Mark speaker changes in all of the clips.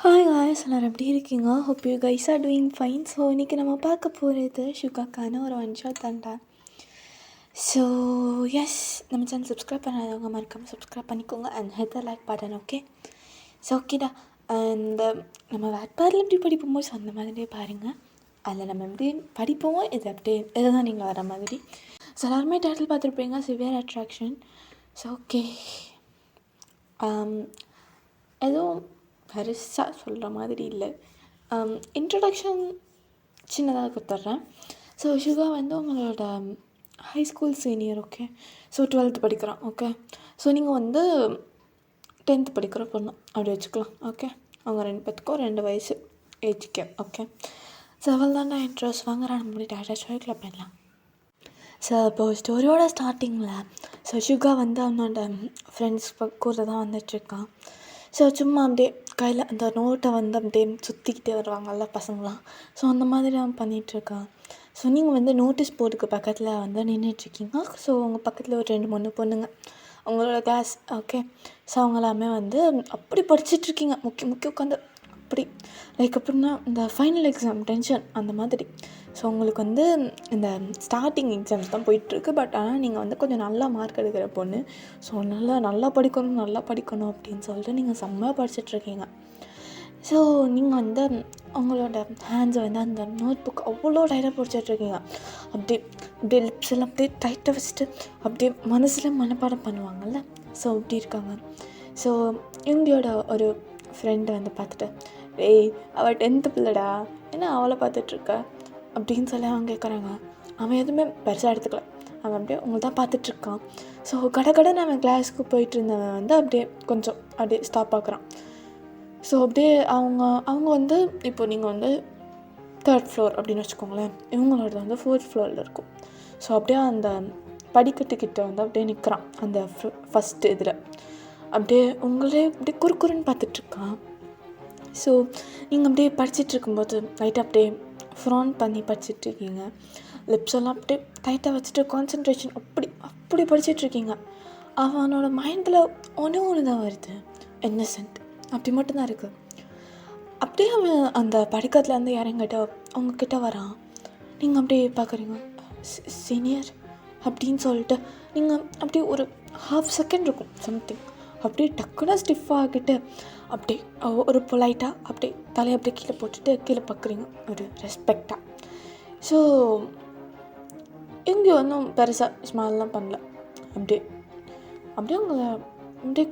Speaker 1: Hi guys, எல்லாரும் எப்படி இருக்கீங்க? Hope you guys are doing fine. So இன்றைக்கி நம்ம பார்க்க போகிறது ஷுகாக்கான ஒரு ஒன் ஷாட் தான்டா. ஸோ எஸ், நம்ம சேனல் சப்ஸ்கிரைப் பண்ணாதவங்க மறக்காமல் சப்ஸ்கிரைப் பண்ணிக்கோங்க and hit the like button. Okay, so ஓகேடா. அண்ட் நம்ம வேட்பாரில் எப்படி படிப்போமோ ஸோ அந்த மாதிரியே பாருங்கள். அதில் நம்ம எப்படி படிப்போமோ இது அப்படியே இதுதான் நீங்கள் வர மாதிரி. ஸோ எல்லாருமே டைட்டில் பார்த்துருப்பீங்க, சிவியர் அட்ராக்ஷன். ஸோ ஓகே, எதுவும் பெருசாக சொல்கிற மாதிரி இல்லை. இன்ட்ரடக்ஷன் சின்னதாக கொடுத்துட்றேன். ஸோ ஷுகா வந்து உங்களோட high school senior. Okay, so 12th படிக்கிறான். ஓகே, ஸோ நீங்கள் வந்து 10th படிக்கிற பொண்ணு அப்படி வச்சுக்கலாம். ஓகே, அவங்க 2 பேத்துக்கும் 2 வயசு ஏஜ் கேப். ஓகே, ஸோ அவள் தான்டா இன்ட்ரெஸ்ட் வாங்குறான். நம்ம டேரக்டாக ஸ்டோரிக்குள்ள போயிடலாம். ஸோ இப்போது ஸ்டோரியோட ஸ்டார்டிங்கில் ஸோ ஷுகா வந்து அவனோட ஃப்ரெண்ட்ஸ் கூட தான் வந்துட்டுருக்கான். ஸோ சும்மா அப்படியே கையில் அந்த நோட்டை வந்து அப்படியே சுற்றிக்கிட்டே வருவாங்கல்ல பசங்களாம். ஸோ அந்த மாதிரி அவன் பண்ணிகிட்ருக்கான். ஸோ நீங்கள் வந்து நோட்டீஸ் போர்டுக்கு பக்கத்தில் வந்து நின்றுட்டுருக்கீங்க. ஸோ உங்கள் பக்கத்தில் ஒரு 2-3 பொண்ணுங்க அவங்களோட கிளாஸ். ஓகே, ஸோ அவங்களாமே வந்து அப்படி படிச்சுட்ருக்கீங்க, முக்கி உட்காந்து அப்படி லைக் எப்படின்னா இந்த ஃபைனல் எக்ஸாம் டென்ஷன் அந்த மாதிரி. ஸோ உங்களுக்கு வந்து இந்த ஸ்டார்டிங் எக்ஸாம்ஸ் தான் போயிட்டுருக்கு. பட் ஆனால் நீங்கள் வந்து கொஞ்சம் நல்லா மார்க் எடுக்கிற பொண்ணு. ஸோ நல்லா படிக்கணும் அப்படின்னு சொல்லிட்டு நீங்கள் செம்மையாக படிச்சுட்ருக்கீங்க. ஸோ நீங்கள் வந்து அவங்களோட ஹேண்ட்ஸை வந்து அந்த நோட் புக் அவ்வளோ டைட்டாக பிடிச்சிட்ருக்கீங்க. அப்படியே லிப்ஸ் எல்லாம் அப்படியே டைட்டாக வச்சுட்டு அப்படியே மனசில் மனப்பாடம் பண்ணுவாங்கள்ல, ஸோ அப்படி இருக்காங்க. ஸோ இவங்களோட ஒரு ஃப்ரெண்டு வந்து பார்த்துட்டு, ஏய் அவள் 10th பிள்ளைடா, ஏன்னா அவளை பார்த்துட்ருக்க அப்படின்னு சொல்லி அவங்க கேட்குறாங்க. அவன் எதுவுமே பெருசாக எடுத்துக்கல. அவன் அப்படியே உங்களை தான் பார்த்துட்ருக்கான். ஸோ கடைன்னு அவன் கிளாஸுக்கு போயிட்டு இருந்தவன் வந்து அப்படியே கொஞ்சம் அப்படியே ஸ்டாப் ஆக்குறான். ஸோ அப்படியே அவங்க வந்து இப்போ நீங்கள் வந்து 3rd ஃப்ளோர் அப்படின்னு வச்சுக்கோங்களேன், இவங்களோட வந்து 4th ஃப்ளோரில் இருக்கும். ஸோ அப்படியே அந்த படிக்கட்டுக்கிட்ட வந்து அப்படியே நிற்கிறான் அந்த ஃபஸ்ட்டு இதில். அப்படியே உங்களே அப்படியே குறுக்குறுன்னு பார்த்துட்ருக்கான். ஸோ நீங்கள் அப்படியே படிச்சுட்டு இருக்கும்போது லைட்டாக அப்படியே ஃப்ரான் பண்ணி படிச்சுட்ருக்கீங்க. லிப்ஸ் எல்லாம் அப்படியே டைட்டாக வச்சுட்டு கான்சன்ட்ரேஷன் அப்படி படிச்சுட்ருக்கீங்க. அவனோட மைண்டில் ஒன்று தான் வருது, இன்னசென்ட் அப்படி மட்டும்தான் இருக்குது. அப்படியே அவன் அந்த படிக்கத்துலேருந்து இறங்கிட்ட அவங்கக்கிட்ட வரான். நீங்கள் அப்படியே பார்க்குறீங்க, சீனியர் அப்படின்னு சொல்லிட்டு நீங்கள் அப்படியே ஒரு 1/2 செகண்ட் இருக்கும் சம்திங், அப்படியே டக்குன்னு ஸ்டிஃப் ஆகிட்டு அப்படியே ஒரு பொலைட்டாக அப்படியே தலையை அப்படியே கீழே போட்டுட்டு கீழே பார்க்குறீங்க ஒரு ரெஸ்பெக்டாக. ஸோ இங்கே ஒன்றும் பெருசாக ஸ்மால்லாம் பண்ணல. அப்படியே அவங்கள அப்படியே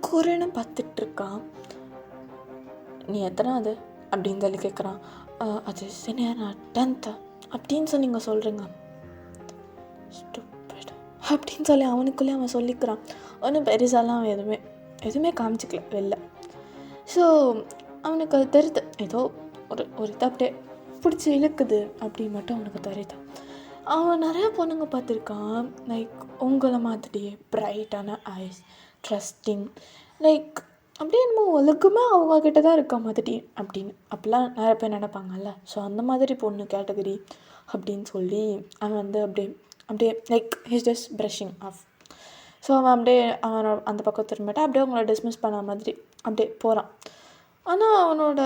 Speaker 1: குறுன்னு பார்த்துட்ருக்கான். நீ எத்தனாவது அப்படின்னு சொல்லி கேட்குறான். அது சீனியர், நான் 10th அப்படின்னு சொல்லி நீங்கள் சொல்கிறீங்க அப்படின்னு சொல்லி அவனுக்குள்ளே அவன் சொல்லிக்கிறான். ஒன்றும் பெருசாலாம் அவன் எதுவுமே காமிச்சிக்கல வெளில. ஸோ அவனுக்கு அது தெரியுது, ஏதோ ஒரு இதை அப்படியே பிடிச்சி இழுக்குது அப்படின்னு மட்டும் அவனுக்கு தெரியுது. அவன் நிறையா பொண்ணுங்க பார்த்துருக்கான், லைக் உங்களை மாதிரியே பிரைட்டான ஐஸ், ட்ரஸ்டிங், லைக் அப்படியே நம்ம ஒழுக்கமே அவங்கக்கிட்ட தான் இருக்க மாதிரி அப்படின்னு அப்படிலாம் நிறைய பேர் நினைப்பாங்கல்ல. ஸோ அந்த மாதிரி பொண்ணு கேட்டகரி அப்படின்னு சொல்லி அவன் வந்து அப்படியே like his just brushing off. So அவன் அப்படியே அவனோட அந்த பக்கம் திரும்பிட்டு அப்படியே அவங்கள டிஸ்மிஸ் பண்ண மாதிரி அப்படியே போகிறான். ஆனால் அவனோட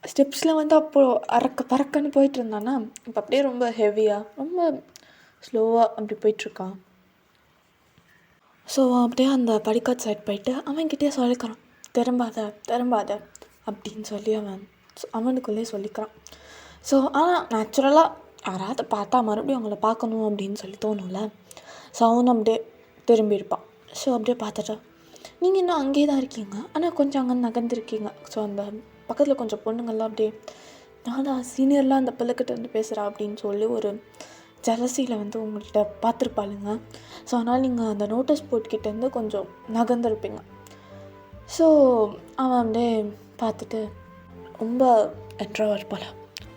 Speaker 1: ஸ்டெப்ஸில் வந்து அப்போது பறக்கன்னு போயிட்டு இருந்தானா, இப்போ அப்படியே ரொம்ப ஹெவியாக ரொம்ப ஸ்லோவாக அப்படி போயிட்டுருக்கான். ஸோ அப்படியே அந்த படிக்காட் சைட் போயிட்டு அவன்கிட்டயே சொல்லிக்கிறான், திரும்பாத அப்படின்னு சொல்லி அவனுக்குள்ளே சொல்லிக்கிறான். ஸோ ஆனால் நேச்சுரலாக யாராவது பார்த்தா மறுபடியும் அவங்கள பார்க்கணும் அப்படின்னு சொல்லி தோணும்ல. ஸோ அவனும் அப்படியே திரும்பியிருப்பான். ஸோ அப்படியே பார்த்துட்டா நீங்கள் இன்னும் அங்கேயே தான் இருக்கீங்க, ஆனால் கொஞ்சம் அங்கே நகர்ந்துருக்கீங்க. ஸோ அந்த பக்கத்தில் கொஞ்சம் பொண்ணுங்கள்லாம் அப்படியே நானா சீனியர்லாம் அந்த பிள்ளைக்கிட்ட வந்து பேசுகிறா அப்படின்னு சொல்லி ஒரு ஜலசியில் வந்து உங்கள்கிட்ட பார்த்துருப்பாளுங்க. ஸோ அதனால் நீங்கள் அந்த நோட்டீஸ் போர்ட்கிட்டேருந்து கொஞ்சம் நகர்ந்துருப்பீங்க. ஸோ அவன் அப்படியே பார்த்துட்டு ரொம்ப இன்ட்ரோவர்ட் போல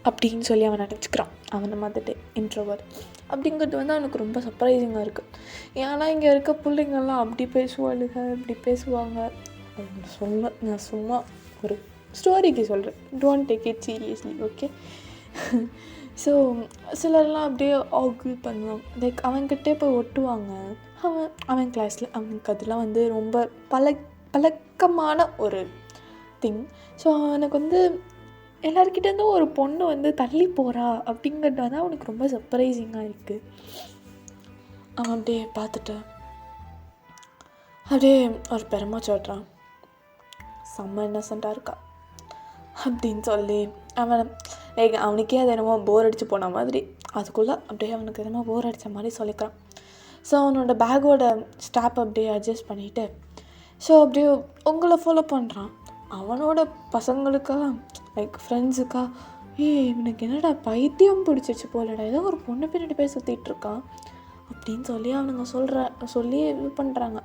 Speaker 1: அப்படின்னு சொல்லி அவன் நினச்சிக்கிறான். அவனை மாதிரி இன்ட்ரோவர்ட் அப்படிங்கிறது வந்து அவனுக்கு ரொம்ப சர்ப்ரைசிங்காக இருக்குது. ஏன்னா இங்கே இருக்க பிள்ளைங்கள்லாம் அப்படி பேசுவாளுங்க, இப்படி பேசுவாங்க. நான் சும்மா ஒரு ஸ்டோரிக்கு சொல்கிறேன், don't take it seriously. Okay, so சிலர்லாம் அப்படியே ஆர்கியூ பண்ணுவாங்க, லைக் அவன்கிட்டே போய் ஒட்டுவாங்க. அவன் கிளாஸில் அவனுக்கு அதெல்லாம் வந்து ரொம்ப பழக்கமான ஒரு திங். ஸோ அவனுக்கு வந்து எல்லாருக்கிட்டேருந்தும் ஒரு பொண்ணு வந்து தள்ளி போகிறா அப்படிங்கிறது வந்து அவனுக்கு ரொம்ப சர்ப்ரைசிங்காக இருக்குது. அவன் அப்படியே பார்த்துட்டு அப்படியே ஒரு பெருமாச்சு ஓட்டுறான். செம்ம இன்னசென்ட்டாக இருக்கா அப்படின்னு சொல்லி அவன் லைக் அவனுக்கே அது என்னமோ போர் அடித்து போன மாதிரி அதுக்குள்ளே அப்படியே அவனுக்கு என்னமோ போர் அடித்த மாதிரி சொல்லிக்கிறான். ஸோ அவனோட பேக்கோட ஸ்டாப் அப்படியே அட்ஜஸ்ட் பண்ணிவிட்டு ஸோ அப்படியே உங்களை ஃபாலோ பண்ணுறான். அவனோட பசங்களுக்கா லைக் ஃப்ரெண்ட்ஸுக்கா இவனுக்கு என்னடா பைத்தியம் பிடிச்சிச்சு போலடா, ஏதோ ஒரு பொண்ணு பின்னாடி போய் சுற்றிட்டு இருக்கான் அப்படின்னு சொல்லி அவனுங்க சொல்லி இது பண்ணுறாங்க.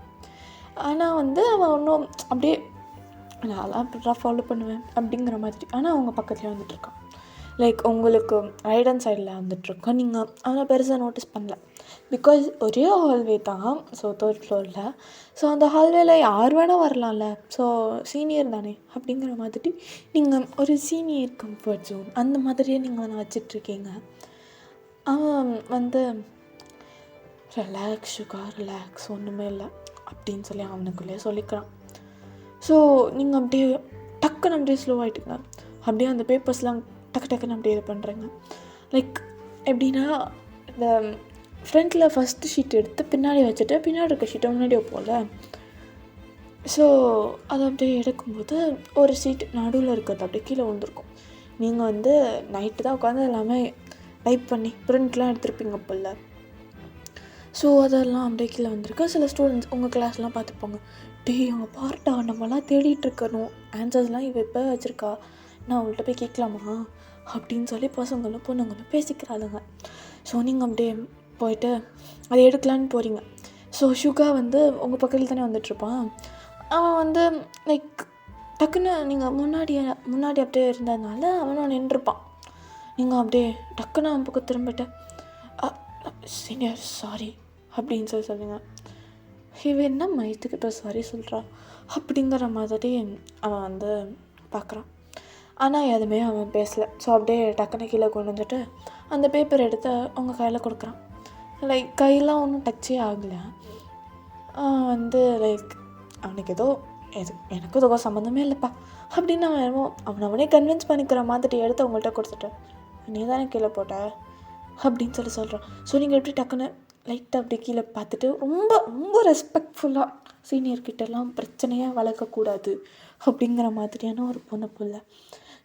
Speaker 1: ஆனால் வந்து அவன் ஒன்றும் அப்படியே நான்லாம் இப்படிலாம் ஃபாலோ பண்ணுவேன் அப்படிங்கிற மாதிரி. ஆனால் அவங்க பக்கத்துலேயே வந்துட்டுருக்கான். லைக் உங்களுக்கு ரைட் ஹேண்ட் சைடில் வந்துட்டுருக்கோம். நீங்கள் அவனை பெருசாக நோட்டீஸ் பண்ணல. பிகாஸ் ஒரே ஹால்வே தான். ஸோ 3rd ஃப்ளோரில். ஸோ அந்த ஹால்வேல யார் வேணால் வரலாம்ல. ஸோ சீனியர் தானே அப்படிங்கிற மாதிரி நீங்கள் ஒரு சீனியர் கம்ஃபர்ட் ஜோன் அந்த மாதிரியே நீங்கள் வந்து வச்சிட்ருக்கீங்க. அவன் வந்து ரிலாக்ஸ் சுகா ரிலாக்ஸ் ஒன்றுமே இல்லை அப்படின்னு சொல்லி அவனுக்குள்ளேயே சொல்லிக்கிறான். ஸோ நீங்கள் அப்படியே டக்குன்னு அப்படியே ஸ்லோ ஆகிட்டுங்க. அப்படியே அந்த பேப்பர்ஸ்லாம் டக்குன்னு அப்படியே இது பண்ணுறேங்க. லைக் எப்படின்னா இந்த ஃப்ரண்ட்டில் ஃபஸ்ட்டு ஷீட் எடுத்து பின்னாடி வச்சுட்டு பின்னாடி இருக்க ஷீட்டை முன்னாடி வைப்போம்ல. ஸோ அதை அப்படியே எடுக்கும்போது ஒரு ஷீட் நடுவில் இருக்கிறது அப்படியே கீழே விழுந்துருக்கும். நீங்கள் வந்து நைட்டு தான் உட்காந்து எல்லாமே டைப் பண்ணி ப்ரிண்ட்லாம் எடுத்துருப்பீங்க போல். ஸோ அதெல்லாம் அப்படியே கீழே வந்திருக்கு. சில ஸ்டூடெண்ட்ஸ் உங்கள் கிளாஸ்லாம் பார்த்துப்பாங்க, அவங்க பார்ட்டா நம்மலாம் தேடிட்டுருக்கணும், ஆன்சர்ஸ்லாம் இவ இப்போ வச்சுருக்கா, நான் அவங்கள்ட்ட போய் கேட்கலாமா அப்படின்னு சொல்லி பசங்களும் பொண்ணுங்களும் பேசிக்கிறாளுங்க. ஸோ நீங்கள் அப்படியே போயிட்டு அதை எடுக்கலான்னு போகிறீங்க. ஸோ சுகா வந்து உங்கள் பக்கத்தில் தானே வந்துட்டுருப்பான். அவன் வந்து லைக் டக்குன்னு நீங்கள் முன்னாடி அப்படியே இருந்ததுனால அவனும் நின்றுப்பான். நீங்கள் அப்படியே டக்குன்னு அவன் பக்கம் திரும்பிட்டு சீனியர் சாரி அப்படின்னு சொல்லுங்கள். இவன் என்ன மயத்துக்கு இப்போ சாரி சொல்கிறா அப்படிங்கிற மாதிரி அவன் வந்து பார்க்குறான். ஆனால் எதுவுமே அவன் பேசலை. ஸோ அப்படியே டக்குன்னு கீழே கொண்டு வந்துட்டு அந்த பேப்பர் எடுத்து அவங்க கையில் கொடுக்குறான். லைக் கையெல்லாம் ஒன்றும் டச்சே ஆகலை. வந்து லைக் அவனுக்கு எனக்கு ஏதோ சம்மந்தமே இல்லைப்பா அப்படின்னு அவனே கன்வின்ஸ் பண்ணிக்கிற மாதிரி எடுத்து அவங்கள்ட்ட கொடுத்துட்டேன். நீ தானே கீழே போட்ட அப்படின்னு சொல்கிறான். ஸோ நீங்கள் எப்படி டக்குன்னு லைட்டாக அப்படி கீழே பார்த்துட்டு ரொம்ப ரொம்ப ரெஸ்பெக்ட்ஃபுல்லாக சீனியர்கிட்டலாம் பிரச்சனையாக வளர்க்கக்கூடாது அப்படிங்கிற மாதிரியான ஒரு பொண்ணு.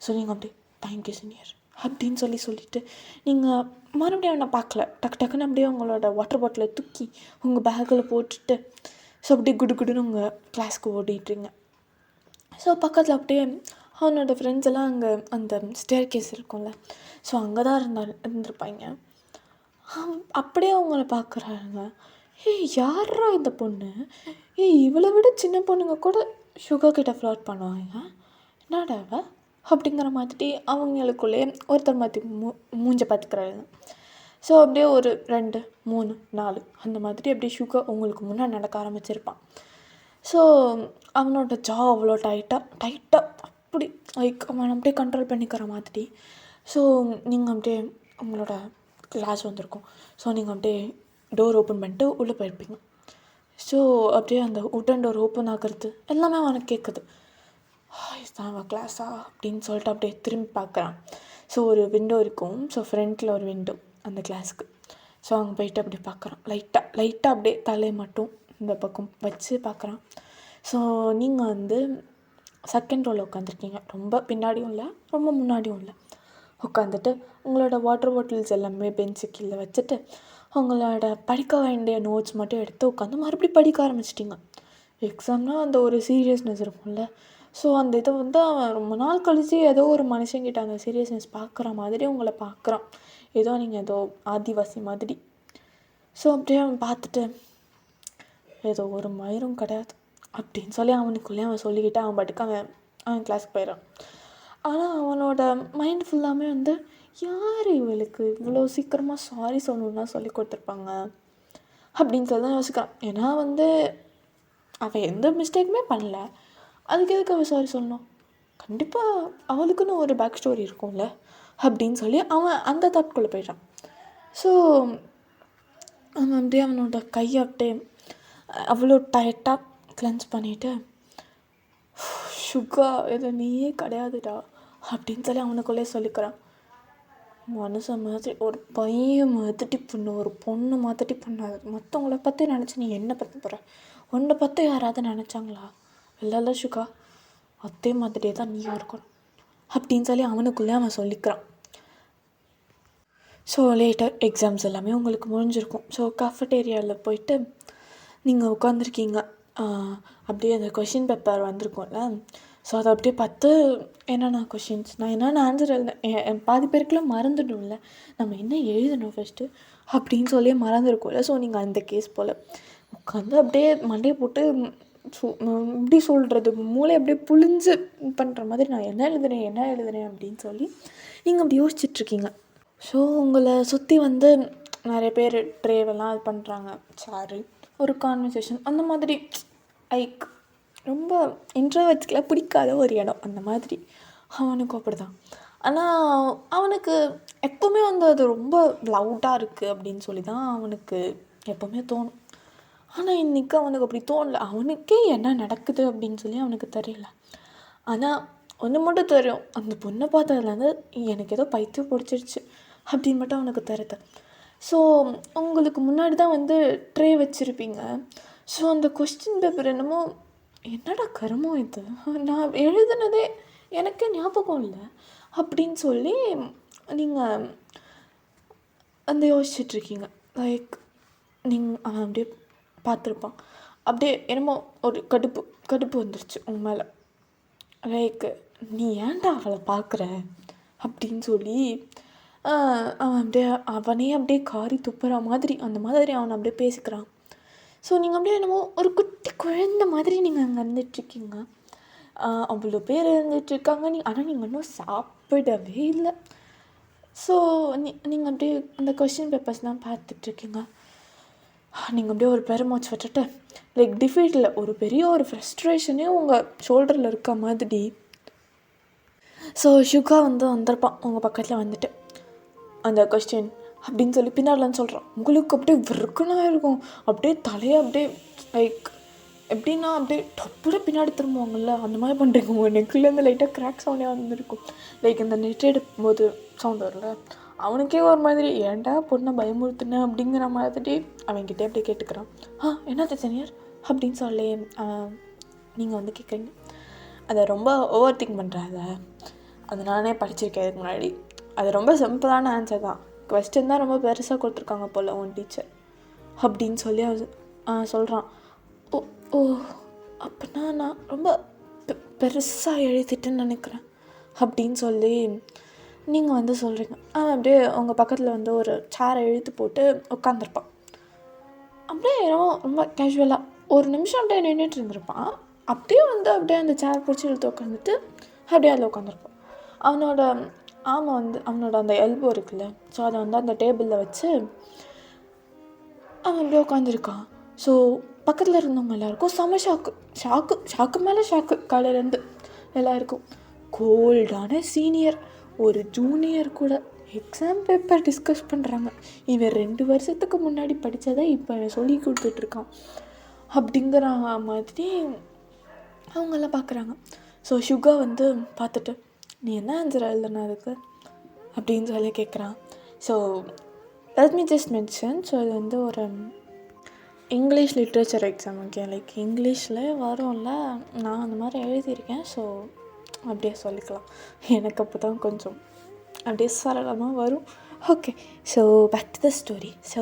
Speaker 1: ஸோ நீங்கள் அப்படி தேங்க்யூ சீனியர் அப்படின்னு சொல்லிவிட்டு நீங்கள் மறுபடியும் அவனை பார்க்கல. டக்குன்னு அப்படியே உங்களோட வாட்டர் பாட்டிலை தூக்கி உங்கள் பேக்கில் போட்டுட்டு ஸோ அப்படியே குடுன்னு உங்கள் கிளாஸ்க்கு ஓடிட்டுருங்க. ஸோ பக்கத்தில் அப்படியே அவனோட ஃப்ரெண்ட்ஸ் எல்லாம் அங்கே அந்த ஸ்டேர் கேஸ் இருக்கும்ல, ஸோ அங்கே தான் இருந்திருப்பாங்க. அப்படியே அவங்கள பார்க்குறாங்க. யாரா இந்த பொண்ணு, இவளை விட சின்ன பொண்ணுங்க கூட சுகா கிட்ட ஃப்ளாட் பண்ணுவாங்க, என்னடாவ அப்படிங்கிற மாதிரி அவங்களுக்குள்ளே ஒருத்தர் மாற்றி மூஞ்ச பார்த்துக்கிறாங்க. ஸோ அப்படியே ஒரு 2 3 4 அந்த மாதிரி அப்படியே சுகா உங்களுக்கு முன்னாடி நடக்க ஆரம்பிச்சிருப்பான். ஸோ அவனோட ஜா அவ்வளோ டைட்டாக அப்படி லைக் அவன் அப்படியே கண்ட்ரோல் பண்ணிக்கிற மாதிரி. ஸோ நீங்கள் அப்படியே உங்களோட கிளாஸ் வந்திருக்கும். ஸோ நீங்கள் அப்படியே டோர் ஓப்பன் பண்ணிட்டு உள்ளே போயிருப்பீங்க. ஸோ அப்படியே அந்த உட்டன் டோர் ஓப்பன் ஆகிறது எல்லாமே அவனுக்கு கேட்குது. இதுதான் அவன் கிளாஸா அப்படின்னு சொல்லிட்டு அப்படியே திரும்பி பார்க்குறான். ஸோ ஒரு விண்டோ இருக்கும். ஸோ ஃப்ரண்ட்டில் ஒரு விண்டோ அந்த கிளாஸுக்கு. ஸோ அங்கே போயிட்டு அப்படி பார்க்குறான். லைட்டாக அப்படியே தலையை மட்டும் இந்த பக்கம் வச்சு பார்க்குறான். ஸோ நீங்கள் வந்து 2nd ரோவில் உட்காந்துருக்கீங்க. ரொம்ப பின்னாடியும் இல்லை ரொம்ப முன்னாடியும் இல்லை. உட்காந்துட்டு உங்களோட வாட்டர் பாட்டில்ஸ் எல்லாமே பெஞ்சு கீழே வச்சுட்டு உங்களோட படிக்க வேண்டிய நோட்ஸ் மட்டும் எடுத்து உட்காந்து மறுபடியும் படிக்க ஆரம்பிச்சிட்டிங்க. எக்ஸாம்னால் அந்த ஒரு சீரியஸ்னஸ் இருக்கும்ல. ஸோ அந்த இதை வந்து அவன் ரொம்ப நாள் கழித்து ஏதோ ஒரு மனுஷங்கிட்ட அந்த சீரியஸ்னஸ் பார்க்குற மாதிரி உங்களை பார்க்குறான். ஏதோ நீங்கள் ஏதோ ஆதிவாசி மாதிரி. ஸோ அப்படியே அவன் பார்த்துட்டு ஏதோ ஒரு மயிரும் கிடையாது அப்படின்னு சொல்லி அவனுக்குள்ளேயே அவன் சொல்லிக்கிட்டு அவன் பாட்டுக்கு அவன் கிளாஸுக்கு போயிடான். ஆனால் அவனோட மைண்ட் ஃபுல்லாமே வந்து யார் இவளுக்கு இவ்வளோ சீக்கிரமாக சாரி சொல்லணுன்னா சொல்லி கொடுத்துருப்பாங்க அப்படின்னு சொல்லி தான் யோசிக்கிறான். ஏன்னா வந்து அவள் எந்த மிஸ்டேக்குமே பண்ணல, அதுக்கு எதுக்கு அவள் சாரி சொல்லணும், கண்டிப்பாக அவளுக்குன்னு ஒரு பேக் ஸ்டோரி இருக்கும்ல அப்படின்னு சொல்லி அவன் அந்த தாட்குள்ளே போயிட்டான். ஸோ அவன் அப்படியே அவனோட கையை அப்படியே அவ்வளோ டைட்டாக கிளென்ஸ் பண்ணிவிட்டு சுகா இது நீயே கிடையாதுடா அப்படின்னு சொல்லி அவனுக்குள்ளே சொல்லிக்கிறான். மனுஷன் மாதிரி ஒரு பையன் மாதிரி பொண்ணு, ஒரு பொண்ணு மாதிரி பண்ணாது. மற்றவங்கள பற்றி நினச்சி நீ என்ன பற்றி போகிற? உன்னை பற்றி யாராவது நினச்சாங்களா? இல்லைல்ல சுகா, அதே மாதிரியே தான் நீயும் இருக்கணும் அப்படின்னு சொல்லி அவனுக்குள்ளே அவன் சொல்லிக்கிறான். ஸோ லேட்டர் எக்ஸாம்ஸ் எல்லாமே உங்களுக்கு முடிஞ்சிருக்கும். ஸோ கஃபட்டேரியாவில் போயிட்டு நீங்கள் உட்காந்துருக்கீங்க. அப்படியே அந்த கொஷின் பேப்பர் வந்திருக்கும்ல, ஸோ அதை அப்படியே பார்த்து என்னென்ன கொஷின்ஸ் நான் என்னென்ன ஆன்சர் எழுதினேன் பாதி பேருக்குலாம் மறந்துடும்ல, நம்ம என்ன எழுதணும் ஃபஸ்ட்டு அப்படின்னு சொல்லி மறந்துருக்கும்ல. ஸோ நீங்கள் அந்த கேஸ் போல் உட்காந்து அப்படியே மண்டையை போட்டு இப்படி சொல்கிறது, மூளை அப்படியே புழிஞ்சு பண்ணுற மாதிரி நான் என்ன எழுதுனேன் அப்படின்னு சொல்லி நீங்கள் அப்படி யோசிச்சுட்ருக்கீங்க. ஸோ உங்களை சுற்றி வந்து நிறைய பேர் ட்ரேவெல்லாம் இது பண்ணுறாங்க, சாரு ஒரு கான்வர்சேஷன் அந்த மாதிரி, லைக் ரொம்ப இன்ட்ரோவர்ட்ஸ்க்கெலாம் பிடிக்காத ஒரு இடம் அந்த மாதிரி. அவனுக்கும் அப்படி தான். ஆனால் அவனுக்கு எப்போவுமே வந்து அது ரொம்ப லவுடாக இருக்குது அப்படின்னு சொல்லி தான் அவனுக்கு எப்போவுமே தோணும். ஆனால் இன்றைக்கி அவனுக்கு அப்படி தோணலை. அவனுக்கே என்ன நடக்குது அப்படின்னு சொல்லி அவனுக்கு தெரியல. ஆனால் ஒன்று மட்டும் தெரியும், அந்த பொண்ணை பார்த்ததுலேருந்து எனக்கு ஏதோ பைத்தியம் பிடிச்சிருச்சு அப்படின்னு மட்டும் அவனுக்கு தெரியுது. ஸோ உங்களுக்கு முன்னாடி தான் வந்து ட்ரே வச்சுருப்பீங்க. ஸோ அந்த கொஸ்டின் பேப்பர் என்னமோ என்னடா கருமோ இது, நான் எழுதுனதே எனக்கே ஞாபகம் இல்லை அப்படின்னு சொல்லி நீங்கள் அந்த யோசிச்சுட்ருக்கீங்க. லைக் அவன் அப்படியே பார்த்துருப்பான், அப்படியே என்னமோ ஒரு கடுப்பு வந்துருச்சு உங்க மேலே. லைக் நீ ஏன்டா அவளை பார்க்குற அப்படின்னு சொல்லி அவனே அப்படியே காரி துப்புற மாதிரி அந்த மாதிரி அவனை அப்படியே பேசிக்கிறான். ஸோ நீங்கள் அப்படியே என்னமோ ஒரு குட்டி குழந்தை மாதிரி நீங்கள் அங்கே இருந்துகிட்ருக்கீங்க. அவ்வளோ பேர் இருந்துகிட்ருக்காங்க, ஆனால் நீங்கள் இன்னும் சாப்பிடவே இல்லை. ஸோ நீங்கள் அப்படியே அந்த கொஸ்டின் பேப்பர்ஸ்லாம் பார்த்துட்ருக்கீங்க. நீங்கள் அப்படியே ஒரு பெருமூச்சு விட்டுட்டு லைக் டிஃபீட்டில் ஒரு பெரிய ஒரு ஃப்ரஸ்ட்ரேஷனே உங்கள் ஷோல்டரில் இருக்க மாதிரி. ஸோ சுகா வந்து வந்திருப்பான் உங்கள் பக்கத்தில் வந்துட்டு, அந்த கொஸ்டின் அப்படின்னு சொல்லி பின்னாடிலன்னு சொல்கிறான். உங்களுக்கு அப்படியே விற்கனாக இருக்கும், அப்படியே தலையை அப்படியே லைக் எப்படின்னா அப்படியே டப்புட பின்னாடி திரும்புவாங்கள்ல அந்த மாதிரி பண்ணுறீங்க. உங்கள் நெக்குலேருந்து லைட்டாக கிராக் சவுண்டே வந்துருக்கும். லைக் இந்த நெட் எடுக்கும்போது சவுண்ட் வரல, அவனுக்கே ஒரு மாதிரி ஏன்டா பொண்ணை பயமுறுத்துனேன் அப்படிங்கிற மாதிரி அவன்கிட்டே அப்படியே கேட்டுக்கிறான். என்னது சீனியர் அப்படின்னு சொல்லி நீங்கள் வந்து கேட்குறீங்க. அதை ரொம்ப ஓவர் திங்க் பண்ணுறாங்க. அது நானே படிச்சிருக்கேன் இதுக்கு முன்னாடி. அது ரொம்ப சிம்பிளான ஆன்சர் தான், கொஸ்டின் தான் ரொம்ப பெருசாக கொடுத்துருக்காங்க போல் உன் டீச்சர் அப்படின்னு சொல்லி சொல்கிறான். ஓ அப்படின்னா நான் ரொம்ப பெருசாக எழுதிட்டேன்னு நினைக்கிறேன் அப்படின்னு சொல்லி நீங்கள் வந்து சொல்கிறீங்க. அப்படியே உங்கள் பக்கத்தில் வந்து ஒரு சேரை இழுத்து போட்டு உட்காந்துருப்பான். அப்படியே ரொம்ப கேஷுவலாக ஒரு நிமிஷம் அப்படியே நின்றுட்டு இருந்திருப்பான். அப்படியே வந்து அப்படியே அந்த சேர் பிடிச்சி இழுத்து உட்காந்துட்டு அப்படியே அதில் உட்காந்துருப்பான். அவனோட அந்த எல்போ இருக்குல்ல, ஸோ அதை வந்து அந்த டேபிளில் வச்சு அவன் அப்படியே உட்காந்துருக்கான். ஸோ பக்கத்தில் இருந்தவங்க எல்லாருக்கும் செம ஷாக்கு மேலே ஷாக்கு. காலையிலேருந்து எல்லாருக்கும் கோல்டான சீனியர் ஒரு ஜூனியர் கூட எக்ஸாம் பேப்பர் டிஸ்கஸ் பண்ணுறாங்க. இவன் 2 வருஷத்துக்கு முன்னாடி படித்ததை இப்போ சொல்லி கொடுத்துட்ருக்கான் அப்படிங்கிற மாதிரி அவங்கெல்லாம் பார்க்குறாங்க. ஸோ சுகா வந்து பார்த்துட்டு நீ என்ன ஆன்சர் எழுதுனா அதுக்கு அப்படின்னு சொல்லி கேட்குறான். So let me just mention, so இது வந்து ஒரு English literature exam. Okay, like இங்கிலீஷில் வரும்ல, நான் அந்த மாதிரி எழுதியிருக்கேன். ஸோ அப்படியே சொல்லிக்கலாம், எனக்கு அப்போ தான் கொஞ்சம் அப்படியே சரளமாக வரும். Okay, so back to the story. So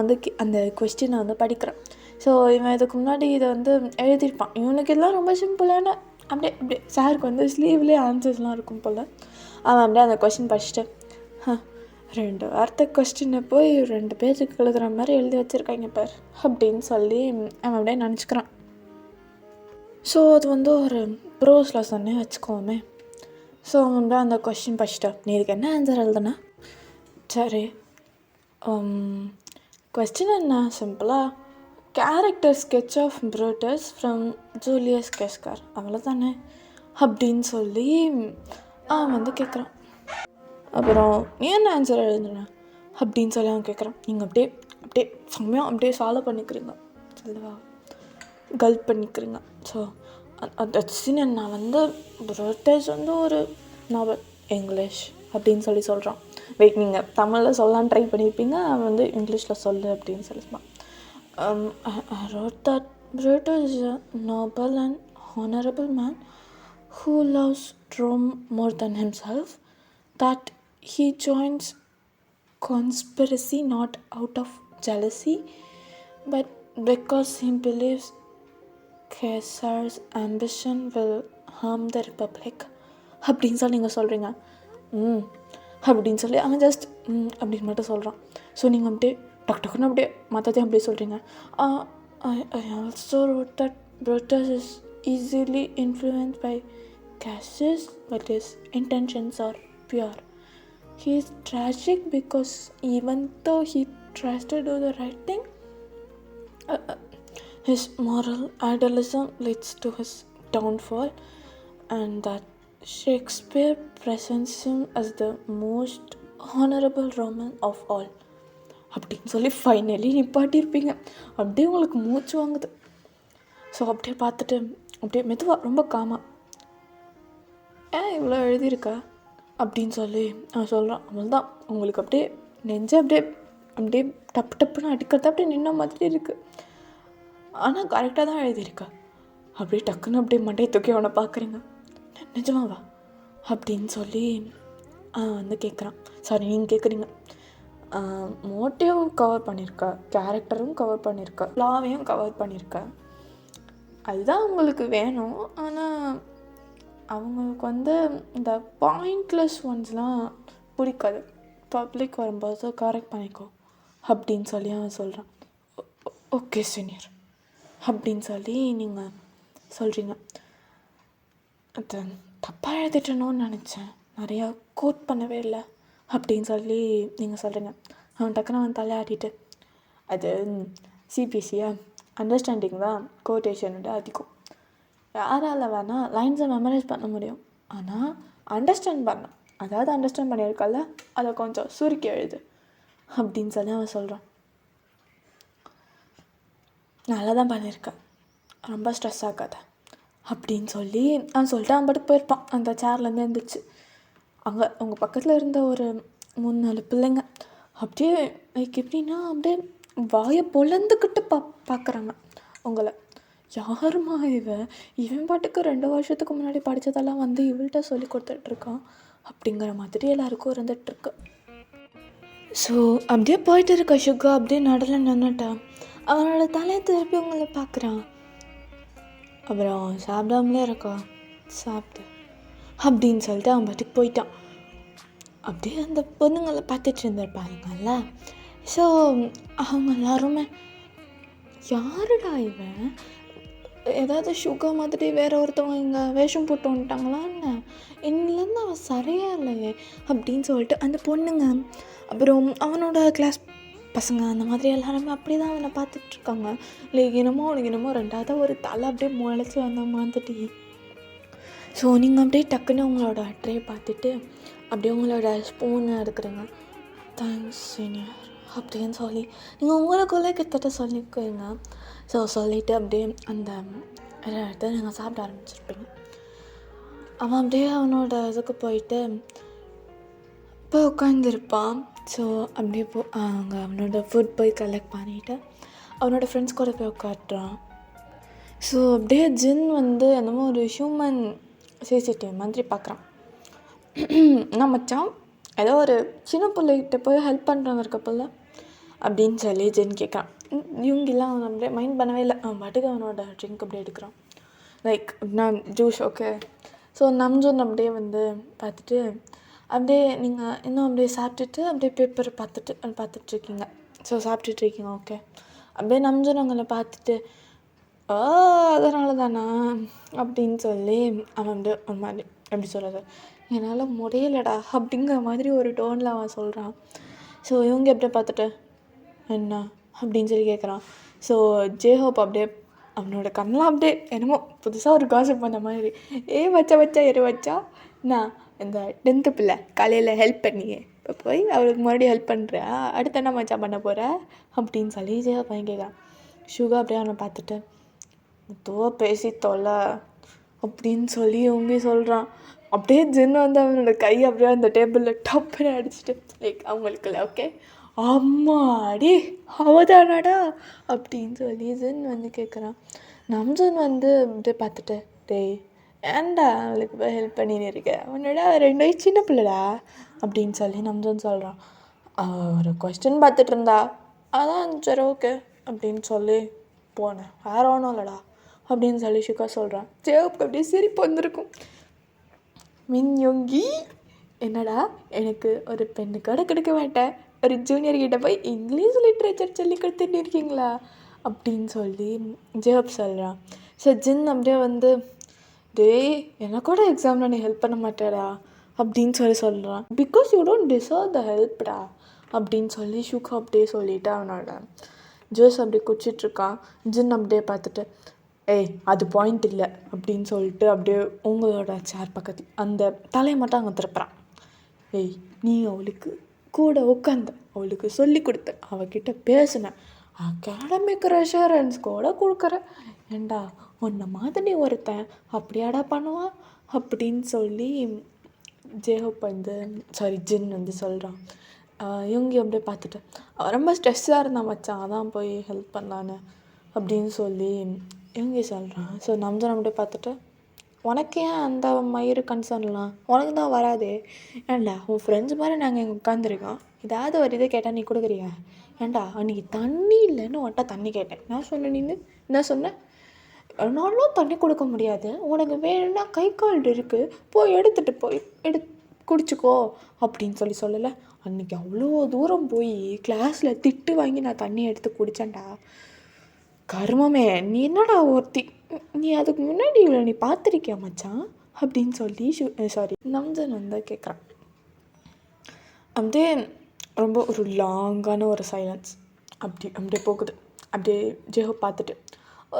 Speaker 1: வந்து அந்த கொஸ்டினை வந்து படிக்கிறேன். ஸோ இவன் இதுக்கு முன்னாடி இதை வந்து எழுதியிருப்பான். இவனுக்கு எல்லாம் ரொம்ப சிம்பிளான அப்படியே சாருக்கு வந்து ஸ்லீவ்லேயே ஆன்சர்ஸ்லாம் இருக்கும் போல். அவன் அப்படியே அந்த கொஸ்டின் படிச்சுட்டு 2 வார்த்தை கொஸ்டினை போய் 2 பேஜுக்கு எழுதுகிற மாதிரி எழுதி வச்சுருக்காங்க பார் அப்படின்னு சொல்லி அவன் அப்படியே நினச்சிக்கிறான். ஸோ அது வந்து ஒரு ப்ரோஸ் லெசன்னே வச்சுக்கோமே. ஸோ அவன் அப்படியே அந்த கொஸ்டின் படிச்சுட்டா, நீ இதுக்கு என்ன ஆன்சர் எழுதுனா? சரி, கொஸ்டின் என்ன சிம்பிளாக character sketch of Brutus from Julius Caesar அவ்வளோதானே அப்படின்னு சொல்லி அவன் வந்து கேட்குறான். அப்புறம் நீ என்ன ஆன்சர் எழுதுன அப்படின்னு சொல்லி அவன் கேட்குறான். நீங்கள் அப்படியே செம்மையாக அப்படியே ஃபாலோ பண்ணிக்கிறீங்க, சொல்லவா கல்ப் பண்ணிக்கிறீங்க. ஸோ அந்த சீன் நான் வந்து ப்ரோட்டேஜ் வந்து ஒரு நாவல் இங்கிலீஷ் அப்படின்னு சொல்கிறான். வெயிட், நீங்கள் தமிழில் சொல்லலான்னு ட்ரை பண்ணியிருப்பீங்க, அவன் வந்து இங்கிலீஷில் சொல்லு அப்படின்னு சொல்லியிருப்பான். I wrote that Bruto is a noble and honorable man who loves Rome more than himself, that he joins conspiracy not out of jealousy but because he believes Caesar's ambition will harm the republic அப்படின்னு சொல்லி நீங்கள் சொல்கிறீங்க. அப்படின்னு சொல்லி அவன் just அப்படின்னு மட்டும் சொல்கிறான். ஸோ நீங்கள் அப்படியே டக்கு டக்குன்னு அப்படியே மற்றதையும் அப்படியே சொல்கிறீங்க. I also wrote that Brutus is easily influenced by Cassius, but his intentions are pure. He is tragic because even though he tries to do the right thing, his moral idealism leads to his downfall, and that Shakespeare presents him as the most honorable Roman of all அப்படின்னு சொல்லி finally நிப்பாட்டியிருப்பீங்க. அப்படியே உங்களுக்கு மூச்சு வாங்குது. So அப்படியே பார்த்துட்டு அப்படியே மெதுவாக ரொம்ப காமாக, இவ்வளோ எழுதியிருக்கா அப்படின்னு சொல்லி அவன் சொல்கிறான். அவள்தான் உங்களுக்கு அப்படியே நெஞ்சு அப்படியே அப்படியே டப்பு டப்புன்னு அடிக்கிறது அப்படியே நின்ன மாதிரி இருக்குது. ஆனால் கரெக்டாக தான் எழுதியிருக்கா. அப்படியே டக்குன்னு அப்படியே மண்டையை தூக்கி அவனை பார்க்குறீங்க. நிஜமாவா அப்படின்னு சொல்லி வந்து கேட்குறான். சாரி, நீங்கள் கேட்குறீங்க. மோட்டிவ் கவர் பண்ணியிருக்கா, கேரக்டரும் கவர் பண்ணியிருக்கா, ஃப்ளாவையும் கவர் பண்ணியிருக்கா. அதுதான் உங்களுக்கு வேணும். ஆனால் அவங்களுக்கு வந்து இந்த பாயிண்ட்லெஸ் ஒன்ஸ்லாம் பிடிக்காது. பப்ளிக் வரும்போது கரெக்ட் பண்ணிக்கோ அப்படின்னு சொல்லி அவன் சொல்கிறான். ஓகே சீனியர் அப்படின்னு சொல்லி நீங்கள் சொல்கிறீங்க. அது தப்பாக எழுதிட்டணும்னு நினச்சேன், நிறையா கோட் பண்ணவே இல்லை அப்படின்னு சொல்லி நீங்கள் சொல்கிறீங்க. அவன் டக்குன்னு அவன் தலையாட்டிட்டு, அது சிபிஎஸ்சியா, அண்டர்ஸ்டாண்டிங் தான் கோட்டேஷனோட அதிகம். யாரால் வேணால் லைன்ஸை மெமரைஸ் பண்ண முடியும், ஆனால் அண்டர்ஸ்டாண்ட் பண்ண, அதாவது அண்டர்ஸ்டாண்ட் பண்ணியிருக்கல அதை கொஞ்சம் சுருக்கி எழுது அப்படின்னு சொல்லி அவன் சொல்கிறான். நல்லா தான் பண்ணியிருக்கேன், ரொம்ப ஸ்ட்ரெஸ் ஆகாத அப்படின்னு சொல்லி அவன் சொல்லிட்டு அவன் பாட்டுக்கு போயிருப்பான். அந்த சேர்லேருந்து எழுந்திரிச்சு அங்கே உங்கள் பக்கத்தில் இருந்த ஒரு 3-4 பிள்ளைங்க அப்படியே லைக் எப்படின்னா அப்படியே வாயை பொழந்துக்கிட்டு பார்க்குறாங்க உங்களை. யாருமா இவன் பாட்டுக்கு 2 வருஷத்துக்கு முன்னாடி படித்ததெல்லாம் வந்து இவள்கிட்ட சொல்லி கொடுத்துட்ருக்கான் அப்படிங்கிற மாதிரி எல்லாருக்கும் இருந்துகிட்ருக்கு. ஸோ அப்படியே போயிட்டு இருக்க சுகா அப்படியே நடல நின்றுட்டான். அவனோட தலையை திருப்பி உங்களை பார்க்குறான். அப்புறம் சாப்பிடாமலே இருக்கா, சாப்பிட்டு அப்படின்னு சொல்லிட்டு அவன் பாட்டுக்கு போயிட்டான். அப்படியே அந்த பொண்ணுங்களை பார்த்துட்டு இருந்திருப்பாருங்கல்ல. ஸோ அவங்க எல்லாருமே யாருடா இவன், ஏதாவது சுகா மாதிரி வேற ஒருத்தவங்க இங்கே வேஷம் போட்டு வந்துட்டாங்களான்னு, இன்னிலேருந்து அவன் சரியா இல்லையே அப்படின்னு சொல்லிட்டு அந்த பொண்ணுங்க, அப்புறம் அவனோட கிளாஸ் பசங்க, அந்த மாதிரி எல்லாருமே அப்படி தான் அவனை பார்த்துட்ருக்காங்க. லைக் என்னமோ அவனுக்கு என்னமோ 2வது ஒரு தலை அப்படியே முளைச்சி வந்த மாதிரி. ஸோ நீங்கள் அப்படியே டக்குன்னு உங்களோட ட்ரே பார்த்துட்டு அப்படியே உங்களோட ஸ்பூனை எடுக்கிறீங்க. தேங்க்ஸ் சீனியர் அப்படின்னு சொல்லி நீங்கள் உங்களுக்குள்ளே கிட்டத்தட்ட சொல்லிக்குவீங்க. ஸோ சொல்லிவிட்டு அப்படியே அந்த இடத்த நீங்கள் சாப்பிட ஆரம்பிச்சிருப்பீங்க. அவன் அப்படியே அவனோட இதுக்கு போயிட்டு போய் உட்காந்துருப்பான். ஸோ அப்படியே அங்கே அவனோட ஃபுட் போய் கலெக்ட் பண்ணிவிட்டு அவனோட ஃப்ரெண்ட்ஸ் கூட போய் உட்காடுறான். ஸோ அப்படியே ஜின் வந்து என்னமோ ஒரு ஹியூமன் சிசிடிவி மாதிரி பார்க்குறான். நான் மச்சான் ஏதோ ஒரு சின்ன பிள்ளைகிட்ட போய் ஹெல்ப் பண்ணுறவங்க இருக்கப்போல அப்படின்னு சொல்லி ஜின் கேட்குறான். இவங்கெல்லாம் அவன் அப்படியே மைண்ட் பண்ணவே இல்லை. அவன் பாட்டுக்கு அவனோட ட்ரிங்க் அப்படியே எடுக்கிறான். லைக் நான் ஜூஸ் ஓகே. ஸோ நம்ஜூன் அப்படியே வந்து பார்த்துட்டு அப்படியே நீங்கள் இன்னும் அப்படியே சாப்பிட்டுட்டு அப்படியே பேப்பரை பார்த்துட்ருக்கீங்க. ஸோ சாப்பிட்டுட்ருக்கீங்க ஓகே. அப்படியே நம்ஜூன் அவங்கள பார்த்துட்டு அதனால தானா அப்படின்னு சொல்லி அவன் வந்து ஒரு மாதிரி எப்படி சொல்கிறது, என்னால் முடியலடா அப்படிங்கிற மாதிரி ஒரு டோனில் அவன் சொல்கிறான். ஸோ இவங்க எப்படி பார்த்துட்டு என்ன அப்படின்னு சொல்லி கேட்குறான். ஸோ ஜேஹோப் அப்படியே அவனோட கண்ணெலாம் அப்படியே என்னமோ புதுசாக ஒரு காசப் பண்ண மாதிரி, வச்சா எரு வச்சா நான் இந்த 10th பிள்ளை காலையில் ஹெல்ப் பண்ணியே இப்போ போய் அவளுக்கு மறுபடியும் ஹெல்ப் பண்ணுற, அடுத்து என்ன மச்சா பண்ண போகிற அப்படின்னு சொல்லி ஜேஹோப் பையன் கேட்குறான். சுகா அப்படியே அவனை பார்த்துட்டு தோ பேசி தொலை அப்படின்னு சொல்லி இவங்க சொல்கிறான். அப்படியே ஜின் வந்து அவனோட கையை அப்படியே அந்த டேபிளில் டப்புன்னு அடிச்சுட்டு லைக் அவங்களுக்குள்ள ஓகே அம்மாடி அவதானடா அப்படின்னு சொல்லி ஜின் வந்து கேட்குறான். நம்ஜன் வந்து அப்படியே பார்த்துட்டு டேய் ஏன்டா அவளுக்கு போய் ஹெல்ப் பண்ணின்னு இருக்க, அவனோட 2 வயசு சின்ன பிள்ளைடா அப்படின்னு சொல்லி நம்ஜன் சொல்கிறான். ஒரு கொஸ்டின் பார்த்துட்டு இருந்தா அதான் சரி ஓகே அப்படின்னு சொல்லி போனேன், வேற ஒன்றும் இல்லைடா அப்படின்னு சொல்லி ஷிகா சொல்கிறான். ஜேவுக்கு அப்படியே சிரிப்பு வந்திருக்கும். மின்யோங்கி என்னடா எனக்கு ஒரு பெண்ணு கூட கொடுக்க மாட்டேன், ஒரு ஜூனியர்கிட்ட போய் இங்கிலீஷ் லிட்ரேச்சர் சொல்லி கொடுத்துட்டு இருக்கீங்களா அப்படின்னு சொல்லி ஜேப் சொல்கிறான். ஸோ ஜின் அப்படியே வந்து டேய் எனக்கூட எக்ஸாமில் நீ ஹெல்ப் பண்ண மாட்டேடா அப்படின்னு சொல்லி சொல்கிறான். Because you don't deserve the ஹெல்ப்டா அப்படின்னு சொல்லி ஷுகா அப்படியே சொல்லிவிட்டு அவனோட ஜூஸ் அப்படியே குடிச்சிட்ருக்கான். ஜின் அப்படியே பார்த்துட்டு ஏய் அது பாயிண்ட் இல்லை அப்படின்னு சொல்லிட்டு அப்படியே உங்களோட சேர் பக்கத்தில் அந்த தலையை மட்டும் அங்கே திருப்புறான். ஏய் நீ அவளுக்கு கூட உட்காந்து அவளுக்கு சொல்லி கொடுத்த அவகிட்ட பேசின அகாடமிக் ரெஷூரன்ஸ் கூட கொடுக்குற, ஏண்டா உன்னை மாதிரி ஒருத்தன் அப்படியாடா பண்ணுவான் அப்படின்னு சொல்லி ஜேஹோப் வந்து ஜின் வந்து சொல்கிறான். இவங்க அப்படியே பார்த்துட்டு ரொம்ப ஸ்ட்ரெஸ்ஸாக இருந்தான் மச்சான், அதான் போய் ஹெல்ப் பண்ணலான்னு அப்படின்னு சொல்லி இவங்க சொல்கிறான். ஸோ நம்ஜன் அப்படியே பார்த்துட்டு உனக்கு ஏன் அந்த மயிறு கன்சர்ன்லாம் உனக்கு தான் வராதே, ஏன்டா உன் ஃப்ரெண்ட்ஸ் மாதிரி நாங்கள் இங்கே உட்காந்துருக்கோம், ஏதாவது ஒரு இதை கேட்டால் நீ கொடுக்குறியா, ஏன்டா அன்றைக்கி தண்ணி இல்லைன்னு உன்ட்ட தண்ணி கேட்டேன், நான் சொன்னேன் நீ என்ன சொன்னேன், நானும் தண்ணி கொடுக்க முடியாது, உனக்கு வேணும்னா கை கால் இருக்குது போய் எடுத்துகிட்டு போய் குடிச்சிக்கோ அப்படின்னு சொல்லலை. அன்றைக்கி அவ்வளோ தூரம் போய் கிளாஸில் திட்டு வாங்கி நான் தண்ணி எடுத்து குடித்தேன்டா. கர்மமே நீ என்னடா ஒருத்தி, நீ அதுக்கு முன்னாடி இவ்வளோ நீ பார்த்துருக்கியா மச்சான் அப்படின்னு சொல்லி நம்ஜன் வந்து கேட்குறான். அப்படியே ரொம்ப ஒரு லாங்கான ஒரு சைலன்ஸ் அப்படியே போகுது. அப்படியே ஜேஹோப் பார்த்துட்டு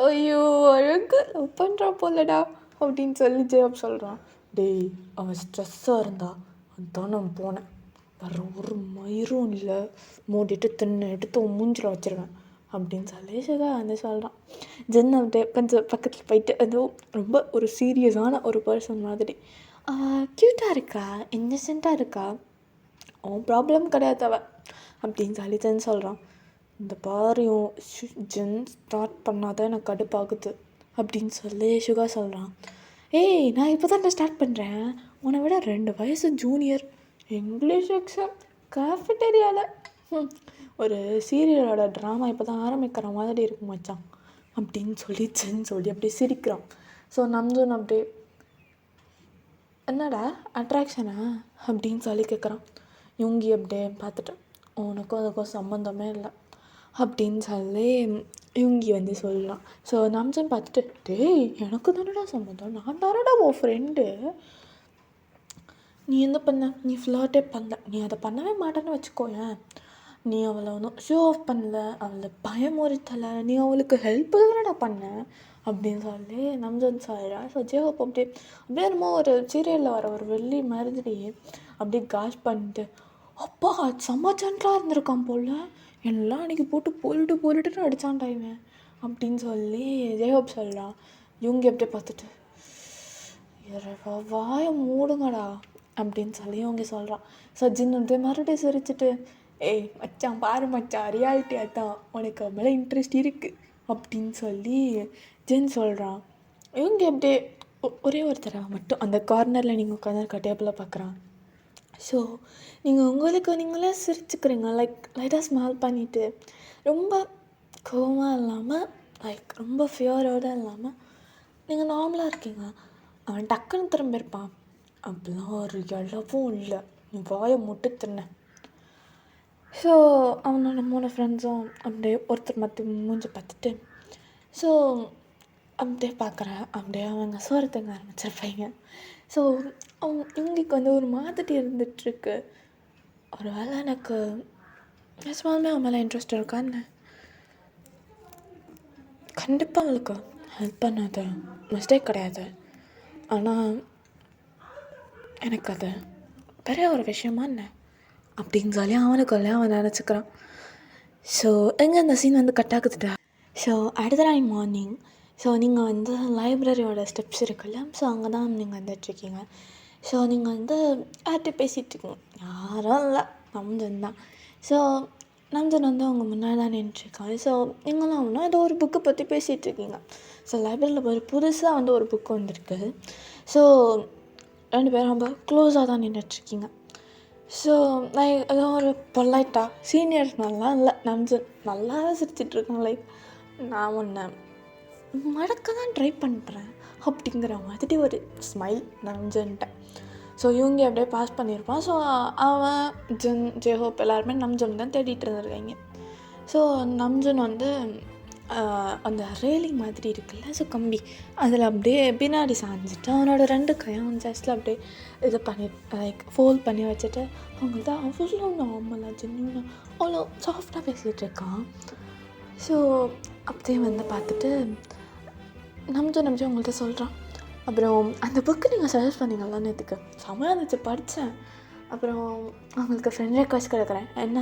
Speaker 1: ஐயோ அழகு லவ் பண்ணுறா போலடா அப்படின்னு சொல்லி ஜேஹோப் சொல்கிறான். டேய் அவன் ஸ்ட்ரெஸ்ஸாக இருந்தா அதான் நான் போனேன், வர ஒரு மயிரும் இல்லை, மூடிட்டு தின்னு எடுத்து மூஞ்சில் வச்சுருவேன் அப்படின்னு சொல்லி ஷிகா வந்து சொல்கிறான். ஜென் அப்படியே கொஞ்சம் பக்கத்தில் போயிட்டு அதுவும் ரொம்ப ஒரு சீரியஸான ஒரு பர்சன் மாதிரி க்யூட்டாக இருக்கா, இன்னசென்ட்டாக இருக்கா, அவன் ப்ராப்ளம் கிடையாது அவ அப்படின்னு சொல்லி ஜென் சொல்கிறான். இந்த பாரியும் ஜென் ஸ்டார்ட் பண்ணாதான் எனக்கு கடுப்பாகுது அப்படின்னு சொல்லி ஷுகா சொல்கிறான். ஏய் நான் இப்போ தான் ஸ்டார்ட் பண்ணுறேன், உன்னை விட 2 வயசு ஜூனியர், இங்கிலீஷ் எக்ஸாம் கேஃபிட்டேரியாவில் ஒரு சீரியலோட ட்ராமா இப்போ தான் ஆரம்பிக்கிற மாதிரி இருக்கும் மச்சான் அப்படின்னு சொல்லி ஜென் சொல்லி அப்படியே சிரிக்கிறான். ஸோ நம்ஜன் அப்படியே என்னடா அட்ராக்ஷனா அப்படின்னு சொல்லி கேட்குறான். யுங்கி அப்படியே பார்த்துட்டு உனக்கும் அதுக்கும் சம்மந்தமே இல்லை அப்படின்னு சொல்லி யுங்கி வந்து சொல்லலாம். ஸோ நம்ஜன் பார்த்துட்டு டேய் எனக்கு தானடா சம்மந்தம், நான் தானடா உன் ஃப்ரெண்டு, நீ என்ன பண்ண, நீ ஃப்ளர்ட்டே பண்ணல, நீ அதை பண்ணவே மாட்டேன்னு வச்சுக்கோயேன், நீ அவளை ஒன்றும் ஷோ ஆஃப் பண்ணல, அவளை பயமுறுத்தலை, நீ அவளுக்கு ஹெல்ப் தானடா பண்ண அப்படின்னு சொல்லி நம்ஜன் சொல்கிறா. ஸோ ஜேஹோப் அப்படியே நம்ம ஒரு சீரியலில் வர ஒரு வெள்ளி மாதிரி அப்படியே காஷ் பண்ணிட்டு அப்பா செம்ம ஜென்டலாக இருந்திருக்கான் போல், எல்லாம் அன்றைக்கி போட்டு போட்டுன்னு அடித்தான்டா இவன் அப்படின்னு சொல்லி ஜேஹோப் சொல்கிறான். இவங்க அப்படியே பார்த்துட்டு வாயை மூடுங்கடா அப்படின்னு சொல்லி அவங்க சொல்கிறான். ஸோ ஜின் அப்படியே மறுபடியும் சிரிச்சிட்டு ஏய் மச்சான் பாரு மச்சான் ரியாலிட்டியாக தான் உனக்கு மேலே இன்ட்ரெஸ்ட் இருக்குது அப்படின்னு சொல்லி ஜின் சொல்கிறான். இவங்க அப்படியே ஒரே ஒரு தடவை மட்டும் அந்த கார்னரில் நீங்கள் உட்காந்து டேபிளில் பார்க்குறான். ஸோ நீங்கள் உங்களுக்கு நீங்களே சிரிச்சுக்கிறீங்க, லைட்டாக ஸ்மால் பண்ணிவிட்டு ரொம்ப கோவமாக இல்லாமல் ரொம்ப ஃபியரோடு இல்லாமல் நீங்கள் நார்மலாக இருக்கீங்க. அவன் டக்குன்னு திரும்ப இருப்பான், அப்படிலாம் ஒரு இளவும் இல்லை, நீ வாயை முட்டு தின்ன. ஸோ அவனோட 3 ஃப்ரெண்ட்ஸும் அப்படியே ஒருத்தர் மற்ற மூஞ்சி பார்த்துட்டு ஸோ அப்படியே பார்க்குறேன், அப்படியே அவங்க சோரத்துங்க ஆரம்பிச்சிருப்பாங்க. ஸோ இவங்களுக்கு வந்து ஒரு மாதிரி இருந்துகிட்ருக்கு. ஒரு வேளை எனக்கு நிஜமாலுமே அவன் மேலே இன்ட்ரெஸ்ட் இருக்கான்னு, கண்டிப்பாக அவளுக்கு ஹெல்ப் பண்ணாது மிஸ்டேக் கிடையாது, ஆனால் எனக்கு அது பெரிய ஒரு விஷயமா என்ன அப்படின்னு சொல்லி அவனுக்குள்ளே அவன் நினச்சிக்கிறான். ஸோ எங்கே அந்த சீன் வந்து கட் ஆகுதுடா. ஸோ அடுத்த நாள் மார்னிங் ஸோ நீங்கள் வந்து லைப்ரரியோட ஸ்டெப்ஸ் இருக்குல்ல, ஸோ அங்கே தான் நீங்கள் வந்துட்டுருக்கீங்க. ஸோ நீங்கள் வந்து யார்கிட்ட பேசிகிட்ருக்கீங்க, யாரும் இல்லை, நம்ஜன் தான். ஸோ நம்ஜன் வந்து அவங்க முன்னாடி தான் நின்றுருக்காரு. ஸோ நீங்களும் அவனும் ஏதோ ஒரு புக்கை பற்றி பேசிகிட்ருக்கீங்க. ஸோ லைப்ரரியில் ஒரு புதுசாக வந்து ஒரு புக் வந்திருக்கு. ஸோ 2 பேரும் ரொம்ப க்ளோஸாக தான் நின்றுட்டுருக்கீங்க. ஸோ நான் ஏதோ ஒரு பொலைட்டாக சீனியர்ஸ் மாதிரிலாம் இல்லை, நம்ஜன் நல்லா சிரிச்சிட்ருக்கான். லைக் நான் ஒன்று மடக்க தான் ட்ரை பண்ணுறேன் அப்படிங்கிற மாதிரி ஒரு ஸ்மைல் நம்ஜன்ட்ட. ஸோ இவங்க அப்படியே பாஸ் பண்ணியிருப்பான். ஸோ அவன் ஜெஹோப் எல்லாருமே நம்ஜன் தான் தேடிட்டு இருந்திருக்காங்க. ஸோ நம்ஜன் வந்து அந்த ரேலிங் மாதிரி இருக்குல்ல, ஸோ கம்பி அதில் அப்படியே பின்னாடி சாஞ்சிட்டு அவனோட 2 கையும் ஜஸ்ட்டில் அப்படியே இது பண்ணி லைக் ஃபோல்ட் பண்ணி வச்சுட்டு அவங்கள்ட்ட அவ்வளோ நார்மலாக ஜென்யூனாக அவ்வளோ சாஃப்டாக பேசிகிட்டு இருக்கான். ஸோ அப்படியே வந்து பார்த்துட்டு நம்ஜன் அவங்கள்ட்ட சொல்கிறான், அப்புறம் அந்த புக்கு நீங்கள் சஜஸ்ட் பண்ணிங்களா நேற்றுக்கு செம்மையாக இருந்துச்சு, படித்தேன். அப்புறம் அவங்களுக்கு ஃப்ரெண்ட் ரெக்வஸ்ட் கொடுக்குறேன் என்ன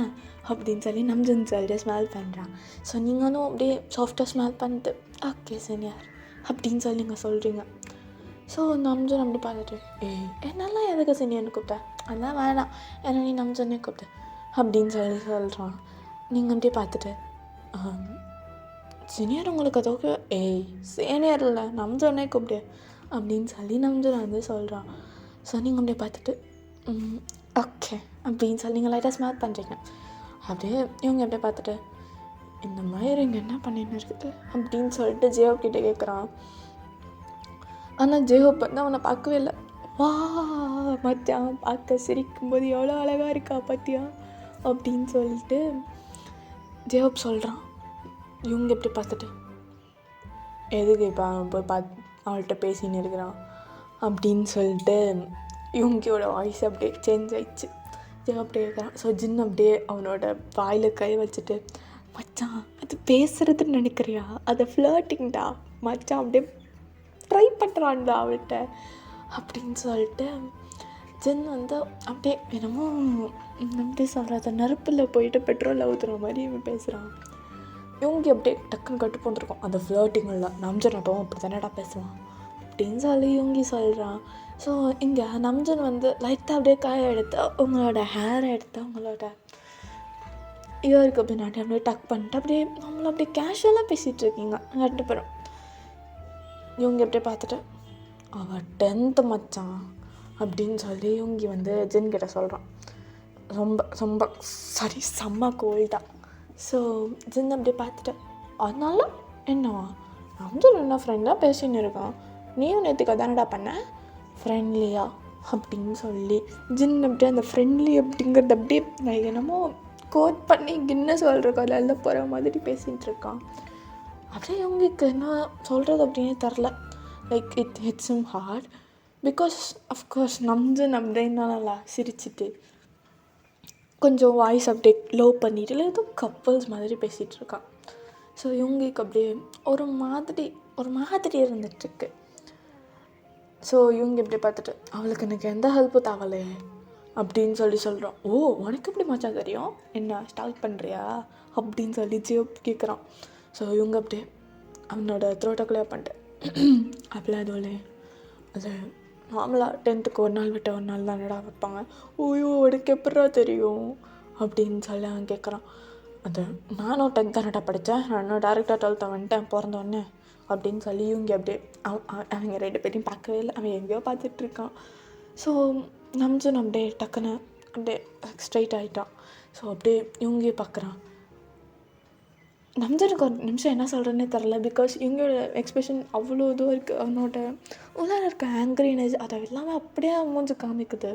Speaker 1: அப்படின்னு சொல்லி நம்ஜன் சொல்லிட்டு ஸ்மெல் பண்ணுறான். ஸோ நீங்களும் அப்படியே சாஃப்டாக ஸ்மெல் பண்ணிட்டு ஓகே சீனியர் அப்படின்னு சொல்லி நீங்கள் சொல்கிறீங்க. ஸோ நம்ஜன் அப்படி பார்த்துட்டு என்னெல்லாம் எதுக்கு சீனியர்னு கூப்பிட்டேன், அதெல்லாம் வேணாம், ஏன்னா நீ நம்ஜன்னே கூப்பிட்டேன் அப்படின்னு சொல்லி சொல்கிறான். நீங்கள் அப்படியே பார்த்துட்டு சீனியர் உங்களுக்கு அதோக்கு சீனியர் இல்லை நம்ஜன்னே கூப்பிடு அப்படின்னு சொல்லி நம்ஜன் வந்து சொல்கிறான். ஸோ நீங்கள் அப்படியே பார்த்துட்டு ஓகே அப்படின்னு சொல்லி நீங்கள் லைட்டாக ஸ்மெல் பண்ணுறீங்க. அப்படியே இவங்க அப்படியே பார்த்துட்டு இந்த மாதிரி இங்கே என்ன பண்ணின்னு இருக்குது அப்படின்னு சொல்லிட்டு ஜெயோப் கிட்டே கேட்குறான். ஆனால் ஜெயோப் வந்து அவனை பார்க்கவே இல்லை. வா மச்சான் பார்க்க சிரிக்கும்போது எவ்வளோ அழகாக இருக்கா பார்த்தியா அப்படின்னு சொல்லிட்டு ஜெயோப் சொல்கிறான். இவங்க எப்படி பார்த்துட்டு எதுக்கு இப்போ அவன் போய் அவள்கிட்ட பேசின்னு இருக்கிறான் அப்படின்னு சொல்லிட்டு இவங்கியோட வாய்ஸ் அப்படியே சேஞ்ச் ஆயிடுச்சு. அப்படியே இருக்கிறான். ஸோ ஜின் அப்படியே அவனோட வாயில் கை வச்சுட்டு மச்சான் அது பேசுகிறதுன்னு நினைக்கிறியா, அதை ஃப்ளர்ட்டிங்டா மச்சான் அப்படியே ட்ரை பண்ணுறான்டா அவள்கிட்ட அப்படின்னு சொல்லிட்டு ஜின் வந்து அப்படியே என்னமோ எப்படி சொல்கிறது, நெருப்பில் போயிட்டு பெட்ரோல் ஊற்றுற மாதிரி இவன் பேசுகிறான். இவங்க அப்படியே டக்குன்னு கட்டு போந்துருக்கோம் அந்த ஃப்ளர்ட்டிங் இல்லை, நம்ஜன் அப்போ அப்படி தானேடா பேசுவான் அப்படின்னு சொல்லி இவங்க சொல்கிறான். ஸோ இங்கே நம்ஜன் வந்து லைட்டாக அப்படியே காய எடுத்து உங்களோட ஹேரை எடுத்து அவங்களோட இயருக்கு பின்னாடி அப்படியே டக் பண்ணிட்டு அப்படியே நம்மளை அப்படியே கேஷுவலாக பேசிகிட்ருக்கீங்க 2 பேரும். இவங்க அப்படியே பார்த்துட்டு அவள் 10th மச்சான் அப்படின்னு சொல்லி இவங்க வந்து ஜின் கிட்ட சொல்கிறான். ரொம்ப ரொம்ப செம்ம கோல்டாக. ஸோ ஜின் அப்படியே பார்த்துட்டு அதனால என்னவா நம்ஜன் என்ன ஃப்ரெண்டாக பேசின்னு இருக்கான், நீயும் நேற்றுக்கு அதானடா பண்ண ஃப்ரெண்ட்லியா அப்படின்னு சொல்லி ஜின் அப்படியே அந்த ஃப்ரெண்ட்லி அப்படிங்கிறது அப்படியே நான் என்னமோ கோட் பண்ணி கின்னஸ் வேர்ல்ட் ரெக்கார்டில் எழுத போகிற மாதிரி பேசிகிட்டு இருக்கான். அப்படியே இவங்களுக்கு என்ன சொல்கிறது அப்படின்னே தெரில. Like it hits him hard because of course Namjoon அப்படின்னா நல்லா சிரிச்சிட்டு கொஞ்சம் வாய்ஸ் அப்படியே லோ பண்ணிட்டு இல்லை ஏதோ கப்பல்ஸ் மாதிரி பேசிகிட்டு இருக்கான். ஸோ இவங்களுக்கு அப்படியே ஒரு மாதிரி இருந்துகிட்ருக்கு. ஸோ இவங்க இப்படி பார்த்துட்டு அவளுக்கு எனக்கு எந்த ஹெல்ப்பும் தேவையில்லையே அப்படின்னு சொல்லி சொல்கிறான். ஓ உனக்கு எப்படி மச்சான் தெரியும், என்ன ஸ்டார்ட் பண்ணுறியா அப்படின்னு சொல்லி ஜியோ கேட்குறான். ஸோ இவங்க அப்படியே அவனோட த்ரோட்டை கிளியர் பண்ணிட்டு அப்படிலாம் எதுவும் அது நார்மலாக 10th ஒரு நாள் விட்டு ஒரு நாள் தானடா வைப்பாங்க, ஓயோ உனக்கு எப்படா தெரியும் அப்படின்னு சொல்லி அவன் கேட்குறான். அது நானும் 10th தானடா படித்தேன், நானும் டேரெக்டாக 12th வந்துட்டேன் பிறந்தோடனே அப்படின்னு சொல்லி இவங்க அப்படியே அவங்க 2 பேரையும் பார்க்கவே இல்லை, அவன் எங்கேயோ பார்த்துட்ருக்கான். ஸோ நம்ஜன் அப்படியே டக்குன்னு அப்படியே ஸ்ட்ரைட் ஆகிட்டான். ஸோ அப்படியே இவங்க பார்க்குறான். நம்ஜனுக்கு ஒரு நிமிஷம் என்ன சொல்கிறேன்னே தெரில, பிகாஸ் இவங்களோட எக்ஸ்பிரஷன் அவ்வளோ இதுவும் இருக்குது. அவனோட உள்ளார இருக்க ஆங்க்ரினஸ் அதை எல்லாமே அப்படியே மூஞ்சி காமிக்குது.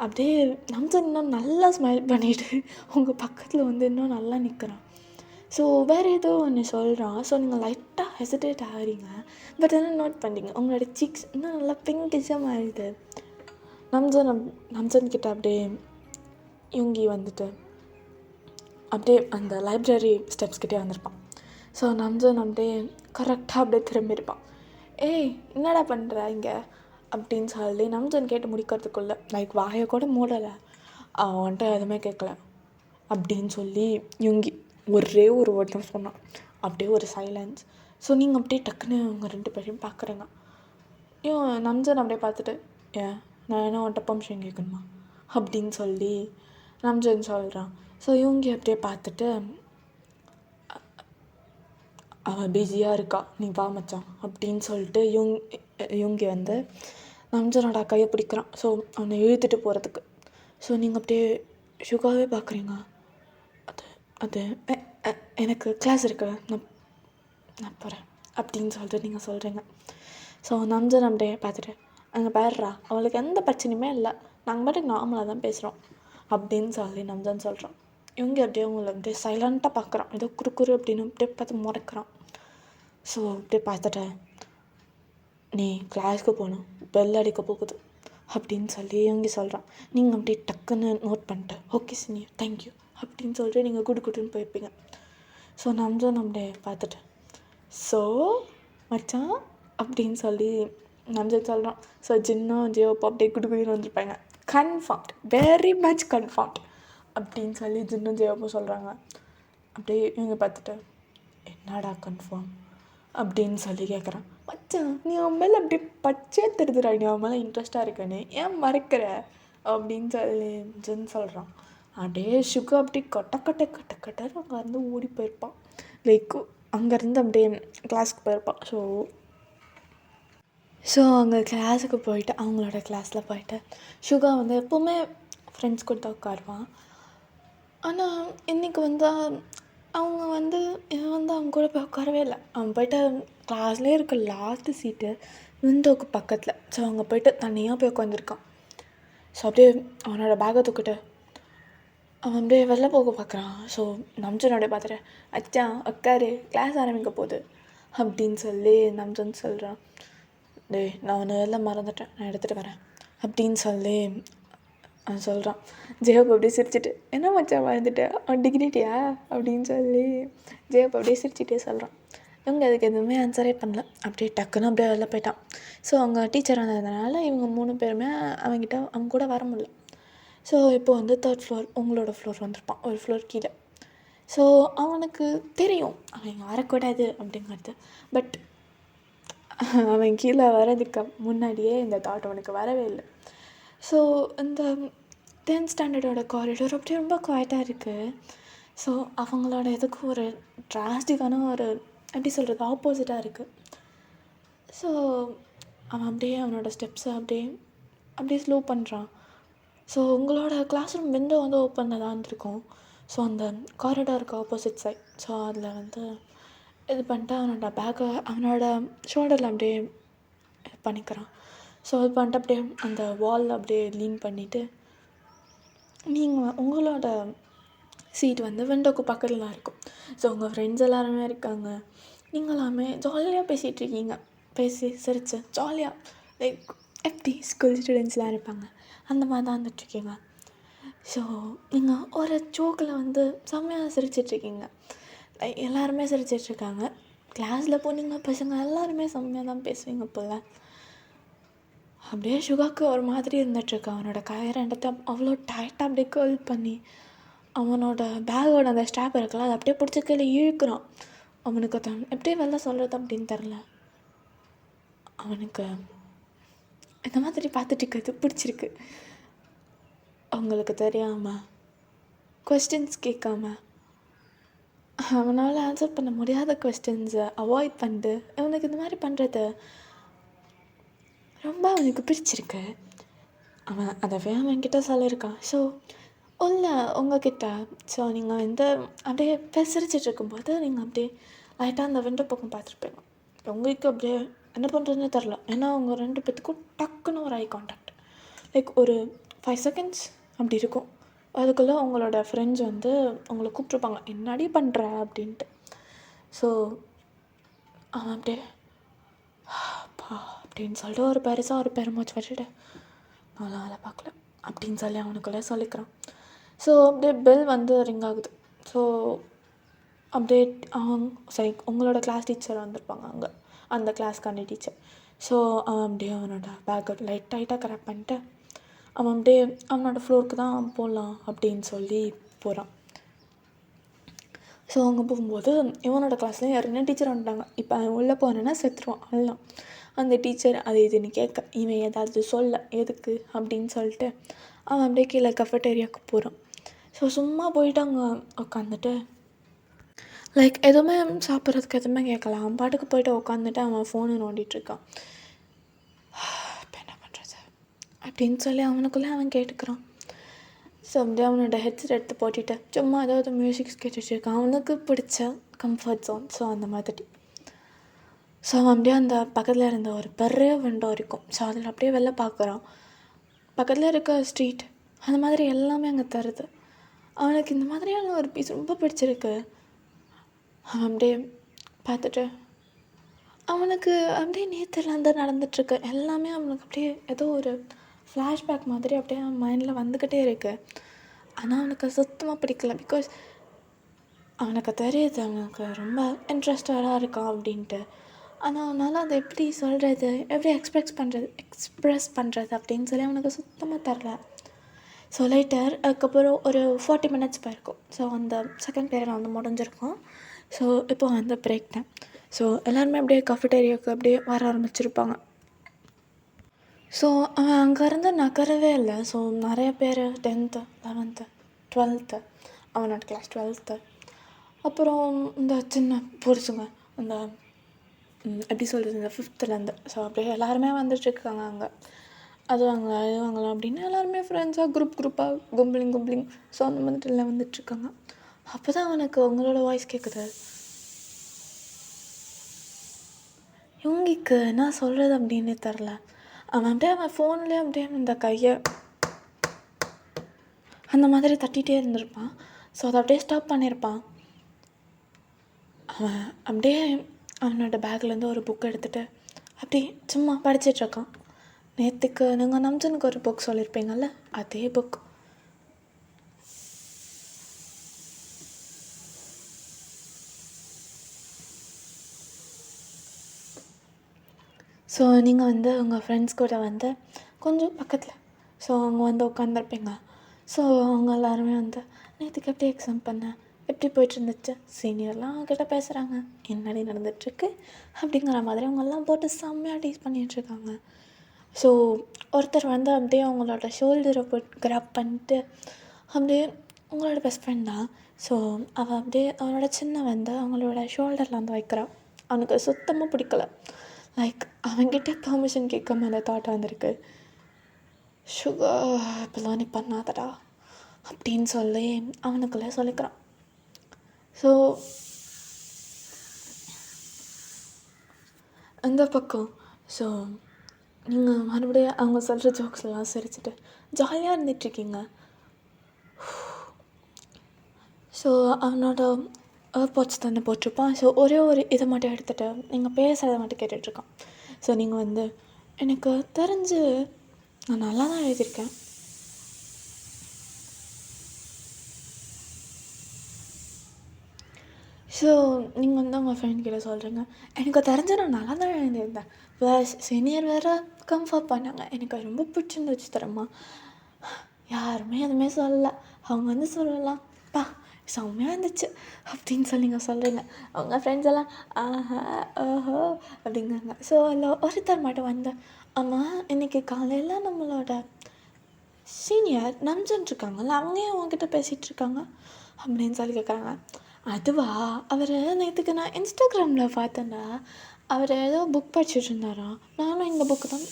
Speaker 1: அப்படியே நம்ஜன் இன்னும் நல்லா ஸ்மைல் பண்ணிவிட்டு உங்கள் பக்கத்தில் வந்து இன்னும் நல்லா நிற்கிறான். ஸோ வேறு ஏதோ ஒன்று சொல்கிறான். ஸோ நீங்கள் லைட்டாக ஹெசிடேட் ஆகிறீங்க, பட் என்ன நோட் பண்ணிங்க உங்களோட சீக்ஸ் இன்னும் நல்லா பிங்கிஷாக மாறிடுது. நம்ஜன் கிட்ட அப்படியே இவங்கி வந்துட்டு அப்படியே அந்த லைப்ரரி ஸ்டெப்ஸ்கிட்டே வந்திருப்பான். ஸோ நம்ஜன் அப்படியே கரெக்டாக அப்படியே திரும்பியிருப்பான். ஏய் என்னடா பண்ணுற இங்கே அப்படின்னு சொல்லி நம்ஜன் கேட்டு முடிக்கிறதுக்குள்ளே லைக் வாயை கூட மூடலை, அவன்கிட்ட எதுவுமே கேட்கல அப்படின்னு சொல்லி இவங்கி ஒரே ஒரு வேர்ட் தான் சொன்னான். அப்படியே ஒரு சைலன்ஸ். ஸோ நீங்கள் அப்படியே டக்குன்னு அவங்க 2 பேரையும் பார்க்குறீங்க. நம்ஜன் அப்படியே பார்த்துட்டு, ஏன் நான் என்ன உன்ட்ட பெர்மிஷன் கேட்கணுமா அப்படின்னு சொல்லி நம்ஜன் சொல்கிறான். ஸோ இவங்க அப்படியே பார்த்துட்டு, அவள் பிஸியாக இருக்கா, நீ வா மச்சான் அப்படின்னு சொல்லிட்டு இவங்க வந்து நம்ஜனோட கையை பிடிக்கிறான். ஸோ அவனை இழுத்துட்டு போகிறதுக்கு. ஸோ நீங்கள் அப்படியே சுகாவே பார்க்குறீங்க. அது அது எனக்கு கிளாஸ் இருக்கு, நான் போகிறேன் அப்படின்னு சொல்லிட்டு நீங்கள் சொல்கிறீங்க. ஸோ நம்ஜன் அப்படியே பார்த்துட்டு, அங்கே பாடுறா, அவளுக்கு எந்த பிரச்சனையுமே இல்லை, நாங்கள் பாட்டுக்கு நார்மலாக தான் பேசுகிறோம் அப்படின்னு சொல்லி நம்ஜன் சொல்கிறான். இவங்க அப்படியே அவங்கள அப்படியே சைலண்ட்டாக பார்க்குறான். ஏதோ குறுக்குறு அப்படின்னு அப்படியே பார்த்து முறைக்கிறான். ஸோ அப்படியே பார்த்துட்டு, நீ கிளாஸ்க்கு போகணும், பெல் அடிக்க போகுது அப்படின்னு சொல்லி இவங்க சொல்கிறான். நீங்கள் அப்படியே டக்குன்னு நோட் பண்ணிட்டு, ஓகே சீனியர் தேங்க்யூ அப்படின்னு சொல்லிட்டு நீங்கள் குடுன்னு போயிருப்பீங்க. ஸோ நம்ஜன் அப்படியே பார்த்துட்டு, ஸோ மச்சான் அப்படின்னு சொல்லி நம்ஜன் சொல்கிறான். ஸோ ஜின்னும் ஜியோப்போ அப்படியே குடுன்னு வந்திருப்பாங்க. கன்ஃபார்ம்ட், வெரி மச் கன்ஃபார்ம்ட் அப்படின்னு சொல்லி ஜின்னும் ஜியோப்போ சொல்கிறாங்க. அப்படியே இவங்க பார்த்துட்டு, என்னடா கன்ஃபார்ம் அப்படின்னு சொல்லி கேட்குறான். மச்சான் நீ அவன் மேலே அப்படியே பச்சையே தெரிஞ்சுடா, நீ அவன் மேலே இன்ட்ரெஸ்ட்டாக இருக்கனே, ஏன் மறைக்கிற அப்படின்னு சொல்லி ஜின் சொல்கிறான். அப்படியே சுகா அப்படியே கட்டன்னு அங்கேருந்து ஓடி போயிருப்பான். லைக் அங்கேருந்து அப்படியே கிளாஸுக்கு போயிருப்பான். ஸோ அங்கே கிளாஸுக்கு போயிட்டு அவங்களோட கிளாஸில் போயிட்டு சுகா வந்து எப்போவுமே ஃப்ரெண்ட்ஸ் கூட தான் உட்காருவான். ஆனால் இன்றைக்கி வந்து இவன் வந்து அவங்க கூட போய் உட்காரவே இல்லை. அவன் போய்ட்டு கிளாஸ்லேயே இருக்க லாஸ்ட்டு சீட்டு விண்டோவுக்கு பக்கத்தில். ஸோ அங்கே போய்ட்டு தனியாக போய் உட்காந்துருக்கான். ஸோ அப்படியே அவனோட பேக்கை தூக்கிட்டு அவன் அப்படியே வெளில போக பார்க்குறான். ஸோ நம்ஜனோட பார்த்துட்டு, அச்சான் உட்காரு கிளாஸ் ஆரம்பிக்க போகுது அப்படின்னு சொல்லி நம்ஜன் சொல்கிறான். டேய் நான் ஒன்று எல்லாம் மறந்துட்டேன், நான் எடுத்துகிட்டு வரேன் அப்படின்னு சொல்லி அவன் சொல்கிறான். ஜெயப் அப்படியே சிரிச்சிட்டு, என்ன மச்சான் மறந்துட்டேன் அவன் டிகிரிட்டியா அப்படின்னு சொல்லி ஜெயப் அப்படியே சிரிச்சிட்டே சொல்கிறான். இவங்க அதுக்கு எதுவுமே ஆன்சரே பண்ணல. அப்படியே டக்குன்னு அப்படியே வெளில போயிட்டான். ஸோ அவங்க டீச்சர் வந்ததுனால இவங்க 3 பேருமே அவங்க கூட வர முடியல. ஸோ இப்போ வந்து 3rd ஃப்ளோர் உங்களோட ஃப்ளோர் வந்திருப்பான், ஒரு ஃப்ளோர் கீழே. ஸோ அவனுக்கு தெரியும் அவன் இங்கே வரக்கூடாது அப்படிங்கிறது. பட் அவன் கீழே வர்றதுக்கு முன்னாடியே இந்த தாட் அவனுக்கு வரவே இல்லை. ஸோ இந்த 10th ஸ்டாண்டர்டோட காரிடோர் அப்படியே ரொம்ப குவாய்ட்டாக இருக்குது. ஸோ அவங்களோட இதுக்கு ஒரு டிராஸ்டிக்கான ஒரு எப்படி சொல்கிறது ஆப்போசிட்டாக இருக்குது. ஸோ அவன் அப்படியே அவனோட ஸ்டெப்ஸை அப்படியே ஸ்லோ பண்ணுறான். ஸோ உங்களோட கிளாஸ் ரூம் விண்டோ வந்து ஓப்பனில் தான் இருந்திருக்கும். ஸோ அந்த காரிடாருக்கு ஆப்போசிட் சைட். ஸோ அதில் வந்து இது பண்ணிட்டு அவனோட பேக்கை அவனோட ஷோல்டரில் அப்படியே இது பண்ணிக்கிறான். ஸோ இது பண்ணிட்டு அப்படியே அந்த வாலில் அப்படியே லீன் பண்ணிவிட்டு, நீங்கள் உங்களோட சீட் வந்து விண்டோக்கு பக்கத்தில் தான் இருக்கும். ஸோ உங்கள் ஃப்ரெண்ட்ஸ் எல்லாருமே இருக்காங்க, நீங்கள் எல்லாமே ஜாலியாக பேசிகிட்ருக்கீங்க, பேசி சிரித்து ஜாலியாக லைக் எப்படி ஸ்கூல் ஸ்டூடெண்ட்ஸ்லாம் இருப்பாங்க அந்த மாதிரி தான் வந்துட்டுருக்கீங்க. ஸோ நீங்கள் ஒரு ஜோக்கில் வந்து செம்மையாக சிரிச்சிட்ருக்கீங்க. எல்லாருமே சிரிச்சிட்ருக்காங்க. கிளாஸில் போனீங்க பசங்க எல்லாருமே செம்மையாக தான் பேசுவீங்க போல். அப்படியே சுகாக்கு ஒரு மாதிரி இருந்துகிட்ருக்கு. அவனோட கையை ரெண்டத்தை அவ்வளோ டைட்டாக அப்படியே கேர்ள் பண்ணி அவனோட பேக்கோட அந்த ஸ்ட்ராப் இருக்கலாம் அதை அப்படியே பிடிச்சி கீழே இழுக்கிறான். அவனுக்கு அதை எப்படி வெளில சொல்கிறது அப்படின்னு தெரில. அவனுக்கு இந்த மாதிரி பார்த்துட்டு இருக்கிறது பிடிச்சிருக்கு. அவங்களுக்கு தெரியாமல் கொஸ்டின்ஸ் கேட்காம அவனால் ஆன்சர் பண்ண முடியாத கொஸ்டின்ஸை அவாய்ட் பண்ணிட்டு அவனுக்கு இந்த மாதிரி பண்ணுறது ரொம்ப அவனுக்கு பிடிச்சிருக்கு. அவன் அதவே அவன்கிட்ட சொல்லியிருக்கான். ஸோ உங்ககிட்ட ஸோ நீங்கள் வந்து அப்படியே சிரிச்சிட்டு இருக்கும்போது நீங்கள் அப்படியே லைட்டாக அந்த விண்டோ பக்கம் பார்த்துருப்பீங்க. உங்களுக்கு அப்படியே என்ன பண்ணுறதுன்னு தெரில. ஏன்னா அவங்க 2 பேத்துக்கும் டக்குன்னு ஒரு ஐ கான்டாக்ட் லைக் ஒரு 5 செகண்ட்ஸ் அப்படி இருக்கும். அதுக்குள்ளே அவங்களோட ஃப்ரெண்ட்ஸ் வந்து அவங்கள கூப்பிட்ருப்பாங்க, என்னடி பண்ணுற அப்படின்ட்டு. ஸோ அவன் அப்படியே அப்பா அப்படின்னு சொல்லிட்டு ஒரு பெருசாக ஒரு பெருமூச்சு வச்சுட்டு நான் வேலை பார்க்கல அப்படின்னு சொல்லி அவனுக்குள்ளே சொல்லிக்கிறான். ஸோ அப்படியே பெல் வந்து ரிங் ஆகுது. ஸோ அப்படியே சரி உங்களோட கிளாஸ் டீச்சர் வந்திருப்பாங்க அங்கே, அந்த கிளாஸ்க்கான டீச்சர். ஸோ அவன் அப்படியே அவனோட பேக்கை டைட்டாக கரெக்ட் பண்ணிட்டு அவன் அப்படியே அவனோட ஃப்ளோருக்கு தான் போடலாம் அப்படின்னு சொல்லி போகிறான். ஸோ அங்கே போகும்போது இவனோட கிளாஸில் யாருன்னா டீச்சர் வந்துட்டாங்க. இப்போ அவன் உள்ளே போனேன்னா செத்துருவான் அவ்வளோதான். அந்த டீச்சர் அது இதுன்னு கேட்க இவன் ஏதாவது சொல்ல எதுக்கு அப்படின்னு சொல்லிட்டு அவன் அப்படியே கீழே கஃபட்டேரியாவுக்கு போகிறான். ஸோ சும்மா போயிட்டு அங்கே உட்காந்துட்டு லைக் எதுவுமே சாப்பிட்றதுக்கு எதுவுமே கேட்கல. அவன் பாட்டுக்கு போய்ட்டு உட்காந்துட்டு அவன் ஃபோனை நோண்டிகிட்ருக்கான். இப்போ என்ன பண்ணுறது அப்படின்னு சொல்லி அவனுக்குள்ளே அவன் கேட்டுக்கிறான். ஸோ அப்படியே அவனோட ஹெட்செட் எடுத்து போட்டுட்டு சும்மா ஏதாவது மியூசிக்ஸ் கேட்டுட்ருக்கான், அவனுக்கு பிடிச்ச கம்ஃபர்ட் ஜோன். ஸோ அந்த மாதிரி ஸோ அவன் அப்படியே அந்த பக்கத்தில் இருந்த ஒரு பெரிய விண்டோ இருக்கும். ஸோ அதில் அப்படியே வெளில பார்க்குறான். பக்கத்தில் இருக்க ஸ்ட்ரீட் அந்த மாதிரி எல்லாமே அங்கே தருது. அவனுக்கு இந்த மாதிரியான ஒரு பீஸ் ரொம்ப பிடிச்சிருக்கு. அவன் அப்படியே பார்த்துட்டு அவனுக்கு அப்படியே நேற்றுலேருந்து நடந்துகிட்ருக்கு எல்லாமே அவனுக்கு அப்படியே ஏதோ ஒரு ஃப்ளாஷ்பேக் மாதிரி அப்படியே அவன் மைண்டில் வந்துக்கிட்டே இருக்குது. ஆனால் அவனுக்கு சுத்தமாக பிடிக்கல. பிகாஸ் அவனுக்கு தெரியுது அவனுக்கு ரொம்ப இன்ட்ரெஸ்டடாக இருக்கான் அப்படின்ட்டு. ஆனால் அவனால் அதை எப்படி சொல்கிறது, எப்படி எக்ஸ்ப்ரெஸ் பண்ணுறது அப்படின்னு சொல்லி அவனுக்கு சுத்தமாக தரல. ஸோ லைட்டர் அதுக்கப்புறம் ஒரு 40 minutes போயிருக்கும். ஸோ அந்த செகண்ட் பீரியட் வந்து முடிஞ்சிருக்கும். ஸோ இப்போ வந்து பிரேக் டைம். ஸோ எல்லாருமே அப்படியே கஃபட்டேரியாவுக்கு அப்படியே வர ஆரம்பிச்சிருப்பாங்க. ஸோ அவன் அங்கேருந்து நகரவே இல்லை. ஸோ நிறைய பேர் 10th 11th 12th அவனோட கிளாஸ் 12th அப்புறம் இந்த சின்ன பொருசுங்க அந்த எப்படி சொல்கிறது இந்த 5th ஸோ அப்படியே எல்லாருமே வந்துட்டுருக்காங்க அங்கே. அது வாங்கலாம் அப்படின்னு எல்லாருமே ஃப்ரெண்ட்ஸாக குரூப்பாக கும்பலிங். ஸோ அந்த மாதிரி எல்லாம் வந்துட்டுருக்காங்க. அப்போ தான் அவனுக்கு அவங்களோட வாய்ஸ் கேட்குது. இவங்களுக்கு என்ன சொல்கிறது அப்படின்னு தெரில. அவன் அப்படியே அவன் ஃபோன்லேயே அப்படியே இந்த கையை அந்த மாதிரி தட்டிகிட்டே இருந்திருப்பான். ஸோ அதை அப்படியே ஸ்டாப் பண்ணியிருப்பான். அவன் அப்படியே அவனோட பேக்லேருந்து ஒரு புக் எடுத்துகிட்டு அப்படி சும்மா படிச்சிட்ருக்கான். நேற்றுக்கு நீங்கள் நம்ஜனுக்கு ஒரு புக் சொல்லியிருப்பீங்கள்ல, அதே புக். ஸோ நீங்கள் வந்து உங்கள் ஃப்ரெண்ட்ஸ் கூட வந்து கொஞ்சம் பக்கத்தில் ஸோ அவங்க வந்து உட்காந்துருப்பீங்க. ஸோ அவங்க எல்லாருமே வந்து நேற்றுக்கு எப்படி எக்ஸாம் பண்ணேன், எப்படி போய்ட்டுருந்துச்சு, சீனியர்லாம் அவங்கக்கிட்ட பேசுகிறாங்க, என்னடி நடந்துகிட்ருக்கு அப்படிங்கிற மாதிரி அவங்கெல்லாம் போட்டு செம்மையாக டீஸ் பண்ணிகிட்ருக்காங்க. ஸோ ஒருத்தர் வந்து அப்படியே அவங்களோட ஷோல்டரை கிராப் பண்ணிட்டு அப்படியே அவங்களோட பெஸ்ட் ஃப்ரெண்ட் தான். ஸோ அவள் அப்படியே அவனோட சின்ன வந்து அவங்களோட ஷோல்டரில் வந்து வைக்கிறான். அவனுக்கு சுத்தமாக பிடிக்கல. லைக் அவன்கிட்ட பெர்மிஷன் கேட்காம அந்த தாட் வந்திருக்கு. சுகர் இப்போலாம் நீ பண்ணாதடா அப்படின்னு சொல்லி அவனுக்குள்ளே சொல்லிக்கிறான். ஸோ அந்த பக்கம் ஸோ நீங்கள் மறுபடியும் அவங்க சொல்கிற ஜோக்ஸ்லாம் சிரிச்சிட்டு ஜாலியாக இருந்துகிட்ருக்கீங்க. ஸோ அவனோட ஏர்பாட்ஸ் தானே போட்டிருப்பான். ஸோ ஒரே ஒரு இதை மட்டும் எடுத்துகிட்டு நீங்கள் பேசுகிறத மட்டும் கேட்டுட்ருக்கான். ஸோ நீங்கள் வந்து எனக்கு தெரிஞ்சு நான் நல்லா தான் எழுதியிருக்கேன், ஸோ நீங்கள் வந்து உங்கள் ஃப்ரெண்ட் கிட்ட சொல்கிறீங்க எனக்கு தெரிஞ்சு நான் நல்லா தான் எழுதியிருந்தேன், ப்ளஸ் சீனியர் வேறு கம்ஃபர்ட் பண்ணாங்க, எனக்கு ரொம்ப பிடிச்சிருந்துச்சு தரமா. யாருமே எதுவுமே சொல்லலை. அவங்க வந்து சொல்லலாம் பா செம்மையாக இருந்துச்சு அப்படின்னு சொல்லி நீங்கள் சொல்கிறீங்க. அவங்க ஃப்ரெண்ட்ஸ் எல்லாம் ஆஹா ஓஹோ அப்படிங்கிறாங்க. ஸோ அதில் ஒருத்தர் மட்டும் வந்து ஆமாம் இன்றைக்கி காலையில் நம்மளோட சீனியர் நம்ஜன்ட்ருக்காங்கல்ல அவங்க ஏன் அவங்ககிட்ட பேசிகிட்ருக்காங்க அப்படின்னு சொல்லி கேட்குறாங்க. அதுவா, அவர் நேற்றுக்கு நான் இன்ஸ்டாகிராமில் பார்த்தேன்டா, அவர் ஏதோ புக் படிச்சுட்டு இருந்தாராம், நானும் இந்த புக்கு தான்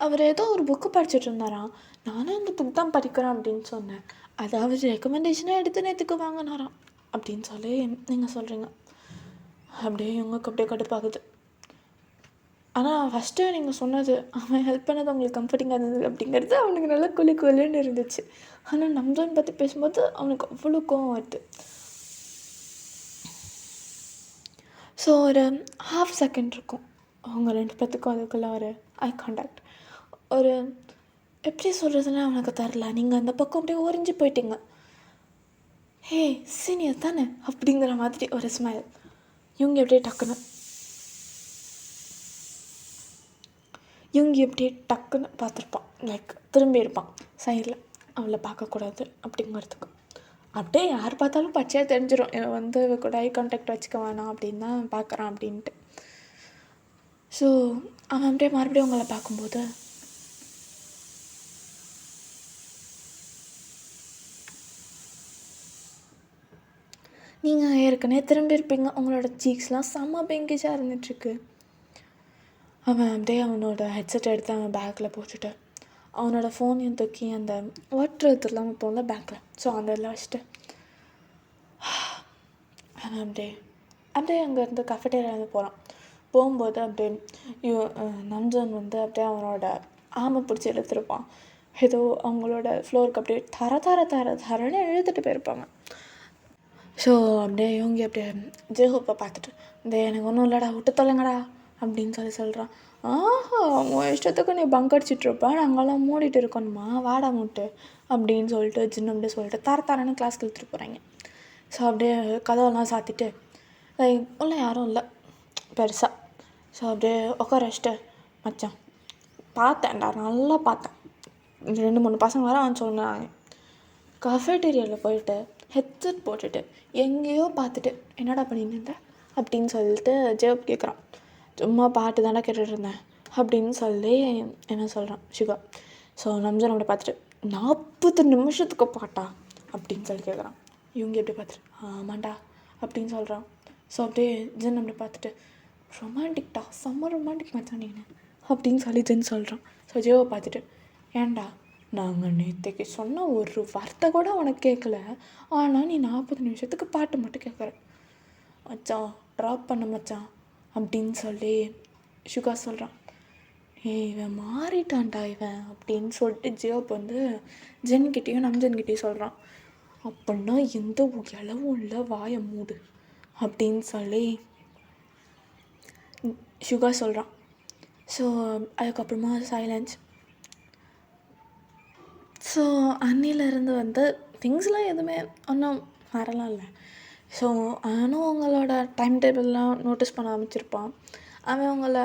Speaker 1: அவர் ஏதோ ஒரு புக்கு படிச்சுட்டு இருந்தாராம், நானும் இந்த புக் தான் படிக்கிறேன் அப்படின்னு சொன்னேன். அதாவது ரெக்கமெண்டேஷனாக எடுத்து நேற்றுக்கு வாங்கினாராம் அப்படின்னு சொல்லி நீங்கள் சொல்கிறீங்க. அப்படியே இவங்களுக்கு அப்படியே கடுப்பாகுது. ஆனால் ஃபஸ்ட்டு நீங்கள் சொன்னது அவன் ஹெல்ப் பண்ணது அவங்களுக்கு கம்ஃபர்டிங்காக இருந்தது அப்படிங்கிறது அவனுக்கு நல்லா கொல்லுன்னு இருந்துச்சு. ஆனால் நம்ஜான் பற்றி பேசும்போது அவனுக்கு அவ்வளோ கோவம் வருது. ஸோ ஒரு 1/2 செகண்ட் இருக்கும் அவங்க 2 பேத்துக்கும் அதுக்குள்ளே ஒரு ஐ கான்டாக்ட். ஒரு எப்படி சொல்கிறதுன்னு அவனுக்கு தரல. நீங்கள் அந்த பக்கம் அப்படியே உறைஞ்சி போயிட்டீங்க. ஹே சீனியர் தானே அப்படிங்கிற மாதிரி ஒரு ஸ்மைல். இவங்க எப்படியே டக்குன்னு பார்த்துருப்பான். லைக் திரும்பி இருப்பான் சைடில், அவளை பார்க்கக்கூடாது அப்படிங்கிறதுக்கு. அப்படியே யார் பார்த்தாலும் பச்சையாக தெரிஞ்சிடும், இவன் வந்து இவ கூட ஐ கான்டாக்ட் வச்சுக்க வேணாம் அப்படின்னு தான் பார்க்குறான் அப்படின்ட்டு. ஸோ அவன் அப்படியே மறுபடியும் உங்களை பார்க்கும்போது நீங்கள் ஏற்கனவே திரும்பியிருப்பீங்க, உங்களோட சீக்ஸ்லாம் செம்ம பெங்கிஷாக இருந்துட்டுருக்கு. அவன் அப்படியே அவனோட ஹெட்செட் எடுத்து அவன் பேக்கில் போட்டுட்டு அவனோட ஃபோனையும் தூக்கி அந்த வாட்டர் இல்லாமல் போகல பேக்கில், ஸோ அந்த இதில் வச்சுட்டு அவன் அப்படியே அங்கேருந்து கஃபெட்டேரியாவில் போகிறான். போகும்போது அப்படியே நம்ஜன் வந்து அப்படியே அவனோட ஆமை பிடிச்சி இழுத்துருப்பான். ஏதோ அவங்களோட ஃப்ளோருக்கு அப்படியே தரன்னு இழுத்துட்டு போயிருப்பாங்க. ஸோ அப்படியே இவங்க அப்படியே ஜேஹோப்பை பார்த்துட்டு எனக்கு ஒன்றும் இல்லைடா விட்டு தொலைங்கடா அப்படின்னு சொல்கிறான். உன் இஷ்டத்துக்கு நீ பங்க் அடிச்சிட்ருப்ப, நாங்கள்லாம் மூடிட்டு இருக்கணுமா, வாடா மூட்டு அப்படின்னு சொல்லிட்டு ஜின்னு அப்படியே சொல்லிட்டு தரன்னு கிளாஸ்க்கு இழுத்துட்டு போகிறாங்க. ஸோ அப்படியே கதவெல்லாம் சாத்திட்டு உள்ள யாரும் இல்லை பெருசாக. ஸோ அப்படியே உட்கார வச்சுட்டு மச்சான் பார்த்தேன்டா, நல்லா பார்த்தேன், 2-3 பசங்க வர அவன் சொன்னாங்க. கஃபேட்டீரியாவில் போயிட்டு ஹெட்செட் போட்டுட்டு எங்கேயோ பார்த்துட்டு என்னடா பண்ணிட்டு அப்படின்னு சொல்லிட்டு ஜேப் கேட்குறான். சும்மா பாட்டு தானே கேட்டுட்டு இருந்தேன் அப்படின்னு சொல்லி என்ன சொல்கிறான் சுகா. ஸோ நம்ஜன் அப்படி பார்த்துட்டு 40 நிமிஷத்துக்கு பாட்டா அப்படின்னு சொல்லி கேட்குறான். இவங்க எப்படி பார்த்துட்டு ஆமாண்டா அப்படின்னு சொல்கிறான். ஸோ அப்படியே ஜென் அப்படி பார்த்துட்டு ரொமான்டிக்டா, செம்ம ரொமான்டிக் மச்சான் நீ அப்படின்னு சொல்லி ஜென் சொல்கிறான். ஸோ ஜேவை பார்த்துட்டு ஏன்டா நாங்கள் நேற்றுக்கு சொன்ன ஒரு வார்த்தை கூட உனக்கு கேட்கல, ஆனால் நீ 40 நிமிஷத்துக்கு பாட்டு மட்டும் கேட்குற மச்சான், ட்ராப் பண்ண மச்சான் அப்படின்னு சொல்லி சுகா சொல்கிறான். இவன் மாறிட்டான்டா இவன் அப்படின்னு சொல்லிட்டு ஜியோப் வந்து ஜென்கிட்டேயும் நம்ஜன்கிட்டேயும் சொல்கிறான். அப்படின்னா எந்த இளவும் இல்லை, வாயை மூடு அப்படின்னு சொல்லி சுகா சொல்கிறான். ஸோ அதுக்கப்புறமா சைலன்ஸ். ஸோ அன்னிலேருந்து வந்து திங்ஸ்லாம் எதுவுமே ஒன்றும் வரலாம் இல்லை. ஸோ அவனும் அவங்களோட டைம் டேபிள்லாம் நோட்டீஸ் பண்ண ஆரம்பிச்சிருப்பான். அவன் அவங்கள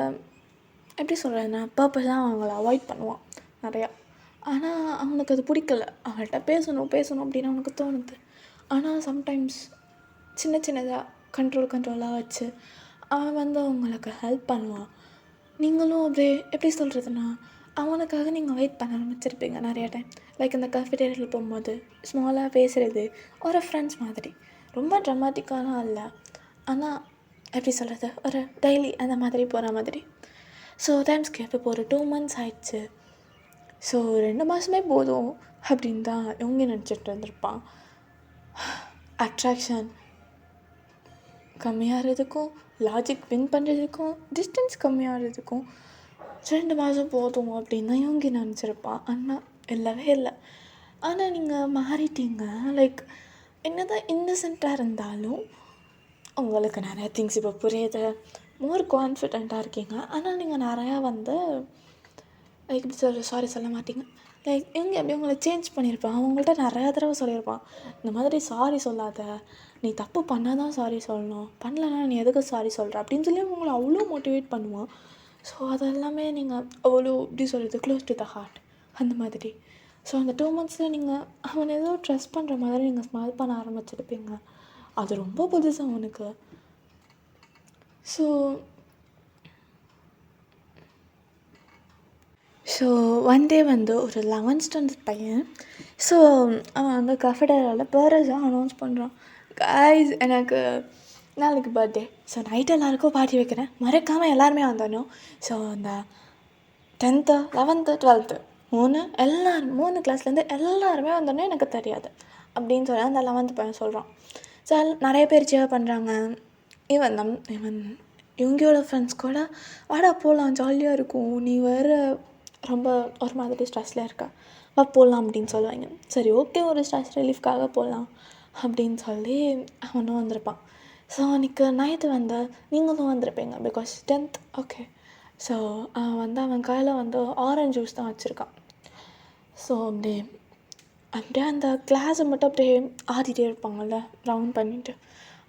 Speaker 1: எப்படி சொல்கிறதுனா பர்பஸாக அவங்கள அவாய்ட் பண்ணுவான் நிறையா. ஆனால் அவனுக்கு அது பிடிக்கல, அவள்கிட்ட பேசணும் அப்படின்னு அவனுக்கு தோணுது. ஆனால் சம்டைம்ஸ் சின்னதாக கண்ட்ரோலாக வச்சு அவன் வந்து அவங்களுக்கு ஹெல்ப் பண்ணுவான். நீங்களும் அப்படியே எப்படி சொல்கிறதுனா அவனுக்காக நீங்கள் வெயிட் பண்ண ஆரம்பிச்சிருப்பீங்க நிறையா டைம். லைக் இந்த கஃபேட்டேரியாவில் போகும்போது ஸ்மாலாக பேசுகிறது ஒரு ஃப்ரெண்ட்ஸ் மாதிரி, ரொம்ப ட்ரமாட்டிக்காலாம் இல்லை, ஆனால் எப்படி சொல்கிறது ஒரு டெய்லி அந்த மாதிரி போகிற மாதிரி. ஸோ டைம்ஸ்க்கு இப்போ ஒரு 2 months ஆயிடுச்சு. ஸோ 2 மாதமே போதும் அப்படின்னு தான் இவங்க நினச்சிட்டு இருந்திருப்பான். அட்ராக்ஷன் கம்மியாகிறதுக்கும் லாஜிக் வின் பண்ணுறதுக்கும் டிஸ்டன்ஸ் கம்மியாகிறதுக்கும் 2 மாதம் போதும் அப்படின்னு தான் இவங்க நினச்சிருப்பான். ஆனால் இல்லவே இல்லை. ஆனால் நீங்கள் மாறிட்டீங்க. லைக் என்ன தான் இன்னசென்ட்டாக இருந்தாலும் உங்களுக்கு நிறையா திங்ஸ் இப்போ புரியுது, மோர் கான்ஃபிடெண்ட்டாக இருக்கீங்க. ஆனால் நீங்கள் நிறையா வந்து லைக் இப்படி சாரி சொல்ல மாட்டீங்க. லைக் இவங்க எப்படி உங்களை சேஞ்ச் பண்ணியிருப்பான். அவங்கள்ட்ட நிறையா தடவை சொல்லியிருப்பான், இந்த மாதிரி சாரி சொல்லாத, நீ தப்பு பண்ணால் தான் சாரி சொல்லணும், பண்ணலன்னா நீ எதுக்கு சாரி சொல்கிற அப்படின்னு சொல்லி உங்களை அவ்வளோ மோட்டிவேட் பண்ணுவான். ஸோ அதெல்லாமே நீங்கள் அவ்வளோ எப்படி சொல்கிறது க்ளோஸ் டு த ஹார்ட் அந்த மாதிரி. ஸோ அந்த 2 monthஸில் நீங்கள் அவனை ஏதோ ட்ரஸ்ட் பண்ணுற மாதிரி நீங்கள் ஸ்மைல் பண்ண ஆரம்பிச்சிருப்பீங்க. அது ரொம்ப புதுசு அவனுக்கு. ஸோ ஒன் டே வந்து ஒரு 11th standard பையன். ஸோ அவன் வந்து கஃபேட்டேரியாவில் பேரண்ட்ஸாக அனௌன்ஸ் பண்ணுறான், கைஸ் எனக்கு நாளைக்கு பர்த்டே, ஸோ நைட்டு எல்லாேருக்கும் பார்ட்டி வைக்கிறேன், மறக்காமல் எல்லாருமே வந்துடணும். ஸோ அந்த 10th 11th 12th 3 கிளாஸ்லேருந்து எல்லாருமே வந்துடணும், எனக்கு தெரியாது அப்படின்னு சொல்லி அந்த 11th பையன் சொல்கிறான். ஸோ நிறைய பேர் சேவ் பண்ணுறாங்க. இவன் இவங்களோட ஃப்ரெண்ட்ஸ் கூட வாடா போகலாம் ஜாலியாக இருக்கும், நீ வேறு ரொம்ப ஒரு மாதிரி ஸ்ட்ரெஸ்ஸில் இருக்கா, வா போகலாம் அப்படின்னு சொல்லுவாங்க. சரி ஓகே, ஒரு ஸ்ட்ரெஸ் ரிலீஃப்காக போகலாம் அப்படின்னு சொல்லி அவனும் வந்திருப்பான். ஸோ அன்றைக்கி நைட்டு வந்து நீங்களும் வந்திருப்பீங்க பிகாஸ் 10th. ஓகே, ஸோ அவன் கையில் வந்து ஆரஞ்ச் ஜூஸ் தான் வச்சுருக்கான். ஸோ அப்படியே அந்த கிளாஸை மட்டும் அப்படியே ஆடிட்டே இருப்பாங்கள்ல ரவுண்ட் பண்ணிவிட்டு,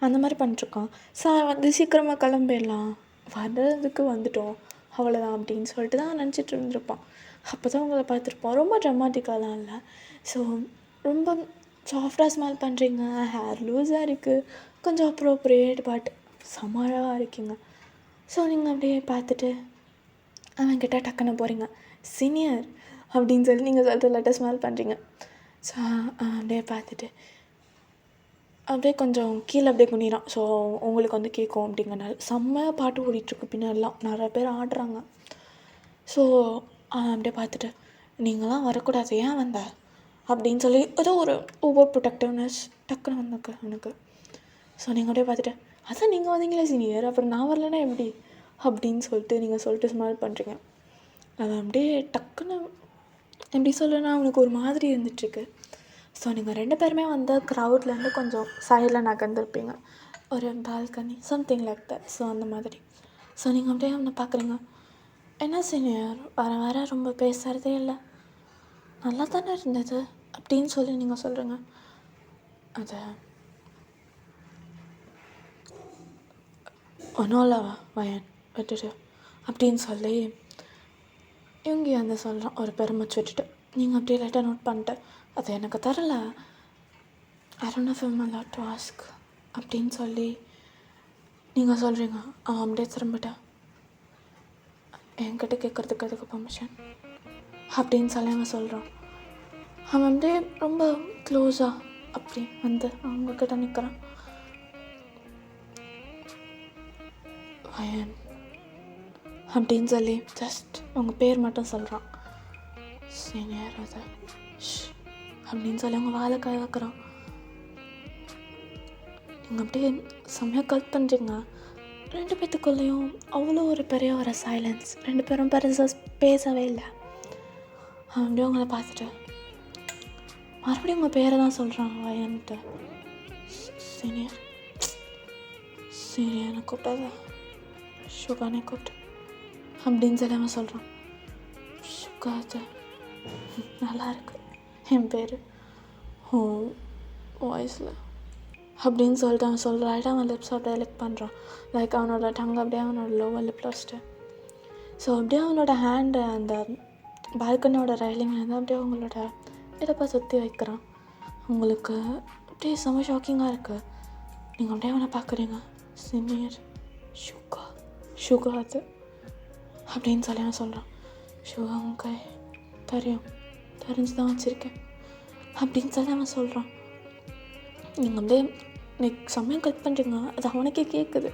Speaker 1: அந்த மாதிரி பண்ணிட்டுருக்கான். ஸோ வந்து சீக்கிரமாக கிளம்பிடலாம், வர்றதுக்கு வந்துட்டோம் அவ்வளோதான் அப்படின்னு சொல்லிட்டு தான் நினச்சிட்டு இருந்திருப்பான். அப்போ தான் உங்களை பார்த்துருப்பான். ரொம்ப ட்ரமாட்டிக்காலாம் இல்லை. ஸோ ரொம்ப சாஃப்டாக ஸ்மெல் பண்ணுறீங்க, ஹேர் லூஸாக இருக்குது, கொஞ்சம் அப்ரோப்ரியேட், பட் சமழாக இருக்கீங்க. ஸோ நீங்கள் அப்படியே பார்த்துட்டு அவன்கிட்ட டக்குன்னு போகிறீங்க, சீனியர் அப்படின்னு சொல்லி நீங்கள் சொல்லிட்டு லேட்டாக ஸ்மெல் பண்ணுறீங்க. ஸோ அப்படியே பார்த்துட்டு அப்படியே கொஞ்சம் கீழே அப்படியே குனிறான். ஸோ உங்களுக்கு வந்து கேட்கும் அப்படிங்கிறனால செம்மையாக பாட்டு ஓடிட்டுருக்கு பின்னாடிலாம், நிறைய பேர் ஆடுறாங்க. ஸோ அப்படியே பார்த்துட்டு நீங்களாம் வரக்கூடாது, ஏன் வந்த அப்படின்னு சொல்லி ஏதோ ஒரு ஓவர் ப்ரொடெக்டிவ்னஸ் டக்குன்னு வந்தக்கு எனக்கு. ஸோ நீங்கள் அப்படியே பார்த்துட்டு அதான் நீங்கள் வந்தீங்களே சீனியர், அப்புறம் நான் வரலன்னா எப்படி அப்படின்னு சொல்லிட்டு ஸ்மெல் பண்ணுறீங்க. அது அப்படியே டக்குன்னு எப்படி சொல்லணும்னா அவனுக்கு ஒரு மாதிரி இருந்துகிட்ருக்கு. ஸோ நீங்கள் 2 பேருமே வந்து க்ரௌட்லேருந்து கொஞ்சம் சைடில் நகர்ந்துருப்பீங்க, ஒரு balcony something like that. So அந்த மாதிரி. ஸோ நீங்கள் அப்படியே அவனை பார்க்குறீங்க, என்ன சீனியர் வர வர ரொம்ப பேசுகிறதே இல்லை, நல்லா தானே இருந்தது அப்படின்னு சொல்லி நீங்கள் சொல்கிறீங்க. அது ஒன்றும் இல்லைவா வயன் விட்டுட்டு அப்படின்னு சொல்லி இவங்க வந்து சொல்கிறான் ஒரு பெருமைச்சு விட்டுட்டு. நீங்கள் அப்படியே லைட்டாக நோட் பண்ணிட்டு அது எனக்கு தரல, I don't know if I am allowed to ask அப்படின்னு சொல்லி நீங்கள் சொல்கிறீங்க. அவன் அப்படியே திரும்பிட்டேன், என்கிட்ட கேட்குறதுக்கு அதுக்கு பர்மிஷன் அப்படின்னு சொல்லி அவன் சொல்கிறான். அவன் அப்படியே ரொம்ப க்ளோஸாக அப்படி வந்து அவங்கக்கிட்ட நிற்கிறான். வயன் அப்படின்னு சொல்லி ஜஸ்ட் உங்கள் பேர் மட்டும் சொல்கிறான், சீனியர் அதை அப்படின்னு சொல்லி அவங்க வாழை காய வைக்கிறான். நீங்கள் அப்படியே செம்மையாக கல் பண்ணுறீங்க. 2 பேத்துக்குள்ளேயும் அவ்வளோ ஒரு பெரிய ஒரு சைலன்ஸ், 2 பேரும் பெருசாக பேசவே இல்லை. அப்படியே உங்களை பார்த்துட்டு மறுபடியும் உங்கள் பேரை தான் சொல்கிறான் வயன்ட்டு. சீனியர் சீனியர்னு கூப்பிட்டாத சுகானே கூப்பிட்டு அப்படின்னு சொல்லி அவன் சொல்கிறான். சுகாது நல்லா இருக்கு என் பேர் ஓ வாய்ஸில் அப்படின்னு சொல்லிட்டு அவன் சொல்கிறான். அவன் லிப்ஸ் அப்படியே லிக் பண்ணுறான், லைக் அவனோட டங்கு அப்படியே அவனோட லோவர் லிப்பில் வச்சுட்டு. ஸோ அப்படியே அவனோட ஹேண்டு அந்த பால்கனியோட ரயிலிங்லேருந்து அப்படியே அவங்களோட இடப்பை சுற்றி வைக்கிறான். உங்களுக்கு அப்படியே செம்ம ஷாக்கிங்காக இருக்குது. நீங்கள் அப்படியே அவனை பார்க்குறீங்க, சீனியர் சுகா அது அப்படின்னு சொல்லி அவன் சொல்கிறான். சுகா உங்க தெரிஞ்சு தான் வச்சுருக்கேன் அப்படின்னு சொல்லி அவன் சொல்கிறான். நீங்கள் அப்படியே செம்மையாக கட் பண்ணுறீங்க, அது அவனுக்கே கேட்குது.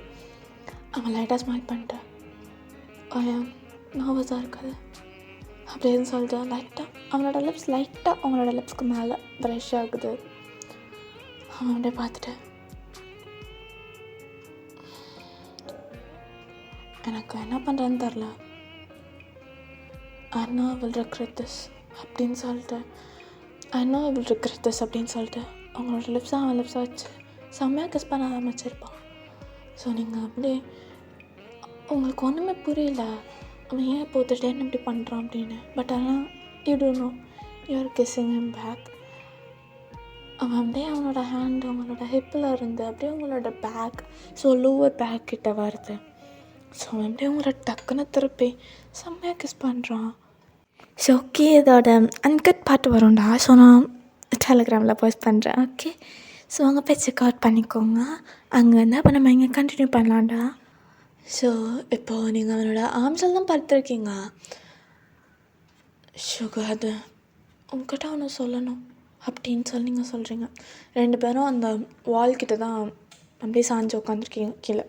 Speaker 1: அவன் லைட்டாக ஸ்மைல் பண்ணிட்டு நர்வஸாக இருக்காது அப்படின்னு சொல்லிட்டு லைட்டாக அவனோட லிப்ஸ் லைட்டாக அவனோட லிப்ஸ்க்கு மேலே ப்ரெஷ் ஆகுது. அவன் அப்படியே பார்த்துட்டு எனக்கு என்ன பண்ணுறேன்னு தெரில, I know I will regret this அப்படின்னு சொல்லிட்டு அவங்களோட லிப்ஸை அவன் லிப்ஸை வச்சு செம்மையாக கிஸ் பண்ண ஆரம்பிச்சிருப்பான். ஸோ நீங்கள் அப்படியே உங்களுக்கு ஒன்றுமே புரியல அவன் ஏன் இப்போ திடீர்னு இப்படி பண்ணுறான் அப்படின்னு. பட் ஆனால் you don't know you are kissing him back. அவன் அப்படியே அவனோட ஹேண்டு அவங்களோட ஹிப்பில் இருந்து அப்படியே அவங்களோட பேக், ஸோ லோவர் பேக் கிட்ட வருது. ஸோ அப்படியே அவங்களோட டக்குன்னு திருப்பி செம்மையாக கிஸ் பண்ணுறான். ஸோ ஓகே, இதோட அன்கட் பாட்டு வரும்டா. ஸோ நான் டெலிகிராமில் போஸ்ட் பண்ணுறேன். ஓகே, ஸோ அங்கே போய் செக் அவுட் பண்ணிக்கோங்க. அங்கே வந்து அப்போ நம்ம இங்கே கண்டினியூ பண்ணலாம்டா. ஸோ இப்போது நீங்கள் அவனோட ஆர்ம்ஸில் தான் படுத்துருக்கீங்க. சுகா அது உங்ககிட்ட அவனை சொல்லணும் அப்படின்னு சொல்லி நீங்கள் சொல்கிறீங்க. 2 பேரும் அந்த வால்கிட்ட தான் அப்படியே சாஞ்சு உட்காந்துருக்கீங்க கீழே.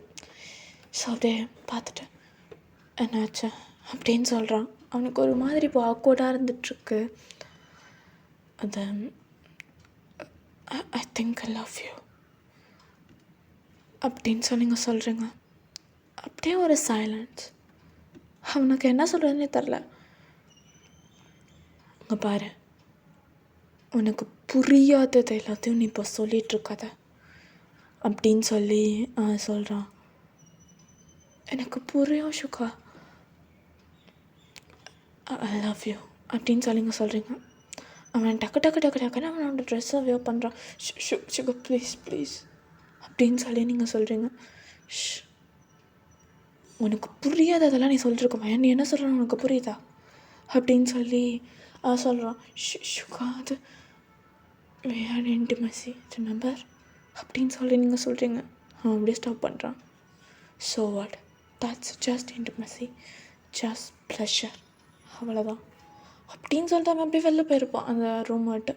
Speaker 1: ஸோ அப்படியே பார்த்துட்டு என்னாச்சு அப்படின்னு சொல்கிறான். அவனுக்கு ஒரு மாதிரி இப்போ ஆக்வர்டாக இருந்துகிட்ருக்கு. அது I think I love you அப்படின்னு சொல்லி நீங்கள் சொல்கிறீங்க. அப்படியே ஒரு சைலன்ஸ். அவனுக்கு என்ன சொல்கிறதுனே தெரில. அங்கே பாரு, உனக்கு புரியாதது எல்லாத்தையும் நீ இப்போ சொல்லிகிட்ருக்காத அப்படின்னு சொல்லி சொல்கிறான். எனக்கு புரியும் சுகா, ஐ லவ் யூ அப்படின்னு சொல்லிங்க சொல்கிறீங்க. அவன் டக்குன்னு அவனோட ட்ரெஸ்ஸை வியர் பண்ணுறான். சுகா ப்ளீஸ் அப்படின்னு சொல்லி நீங்கள் சொல்கிறீங்க. உனக்கு புரியாததெல்லாம் நீ சொல்லிட்டுருக்க, நீ என்ன சொல்கிறான் உனக்கு புரியுதா அப்படின்னு சொல்லி சொல்கிறான். சுகா அது we had intimacy, remember அப்படின்னு சொல்லி நீங்கள் சொல்கிறீங்க. அவன் அப்படியே ஸ்டாப் பண்ணுறான். So what, that's just intimacy, just pleasure, அவ்வளோதான் அப்படின்னு சொல்லிட்டு அவன் அப்படியே வெளில போயிருப்பான் அந்த ரூம் விட்டு.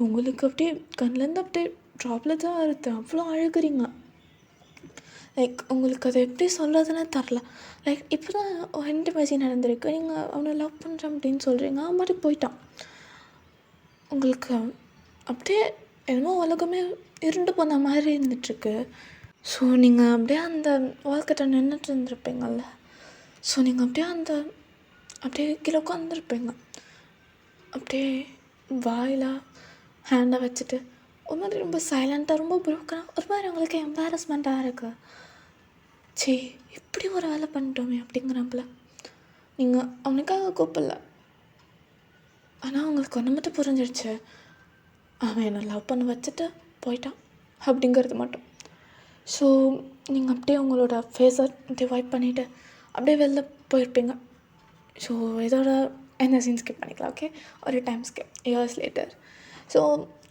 Speaker 1: உங்களுக்கு அப்படியே கண்ணிலேருந்து அப்படியே ட்ராப்ல தான் வருது, அவ்வளோ அழுகுறீங்க. லைக் உங்களுக்கு அதை எப்படி சொல்கிறதுனே தரல. லைக் இப்போ தான் இன்டிமசி நடந்திருக்கு, நீங்கள் அவனை லவ் பண்ணுறேன் அப்படின்னு சொல்கிறீங்க, அவன் மாதிரி போயிட்டான். உங்களுக்கு அப்படியே என்னமோ உலகமே இருண்டு போன மாதிரி இருந்துகிட்ருக்கு. ஸோ நீங்கள் அப்படியே அந்த வாழ்க்கிட்ட நின்றுட்டு இருந்திருப்பீங்கள்ல, ஸோ நீங்கள் அப்படியே கீழே உட்காந்துருப்பீங்க, அப்படியே வாயில் ஹேண்டை வச்சுட்டு ஒரு மாதிரி ரொம்ப சைலண்ட்டாக, ரொம்ப ப்ரோக்கனாக, ஒரு மாதிரி உங்களுக்கு எம்பாரஸ்மெண்ட்டாக இருக்குது. சே, இப்படி ஒரு வேலை பண்ணிட்டோமே அப்படிங்கிறப்பல நீங்கள் அவனுக்காக கூப்பிடல, ஆனால் அவங்களுக்கு ஒன்று மட்டும் புரிஞ்சிடுச்சு, அவன் என்னை லவ் பண்ண வச்சுட்டு போயிட்டான் அப்படிங்கிறது மட்டும். ஸோ நீங்கள் அப்படியே உங்களோட ஃபேஸை அப்படியே வைப் பண்ணிவிட்டு அப்படியே வெளில போயிருப்பீங்க. ஸோ இதோட என்ன சீன் ஸ்கிப் பண்ணிக்கலாம், ஓகே, ஒரு time skip, years later. So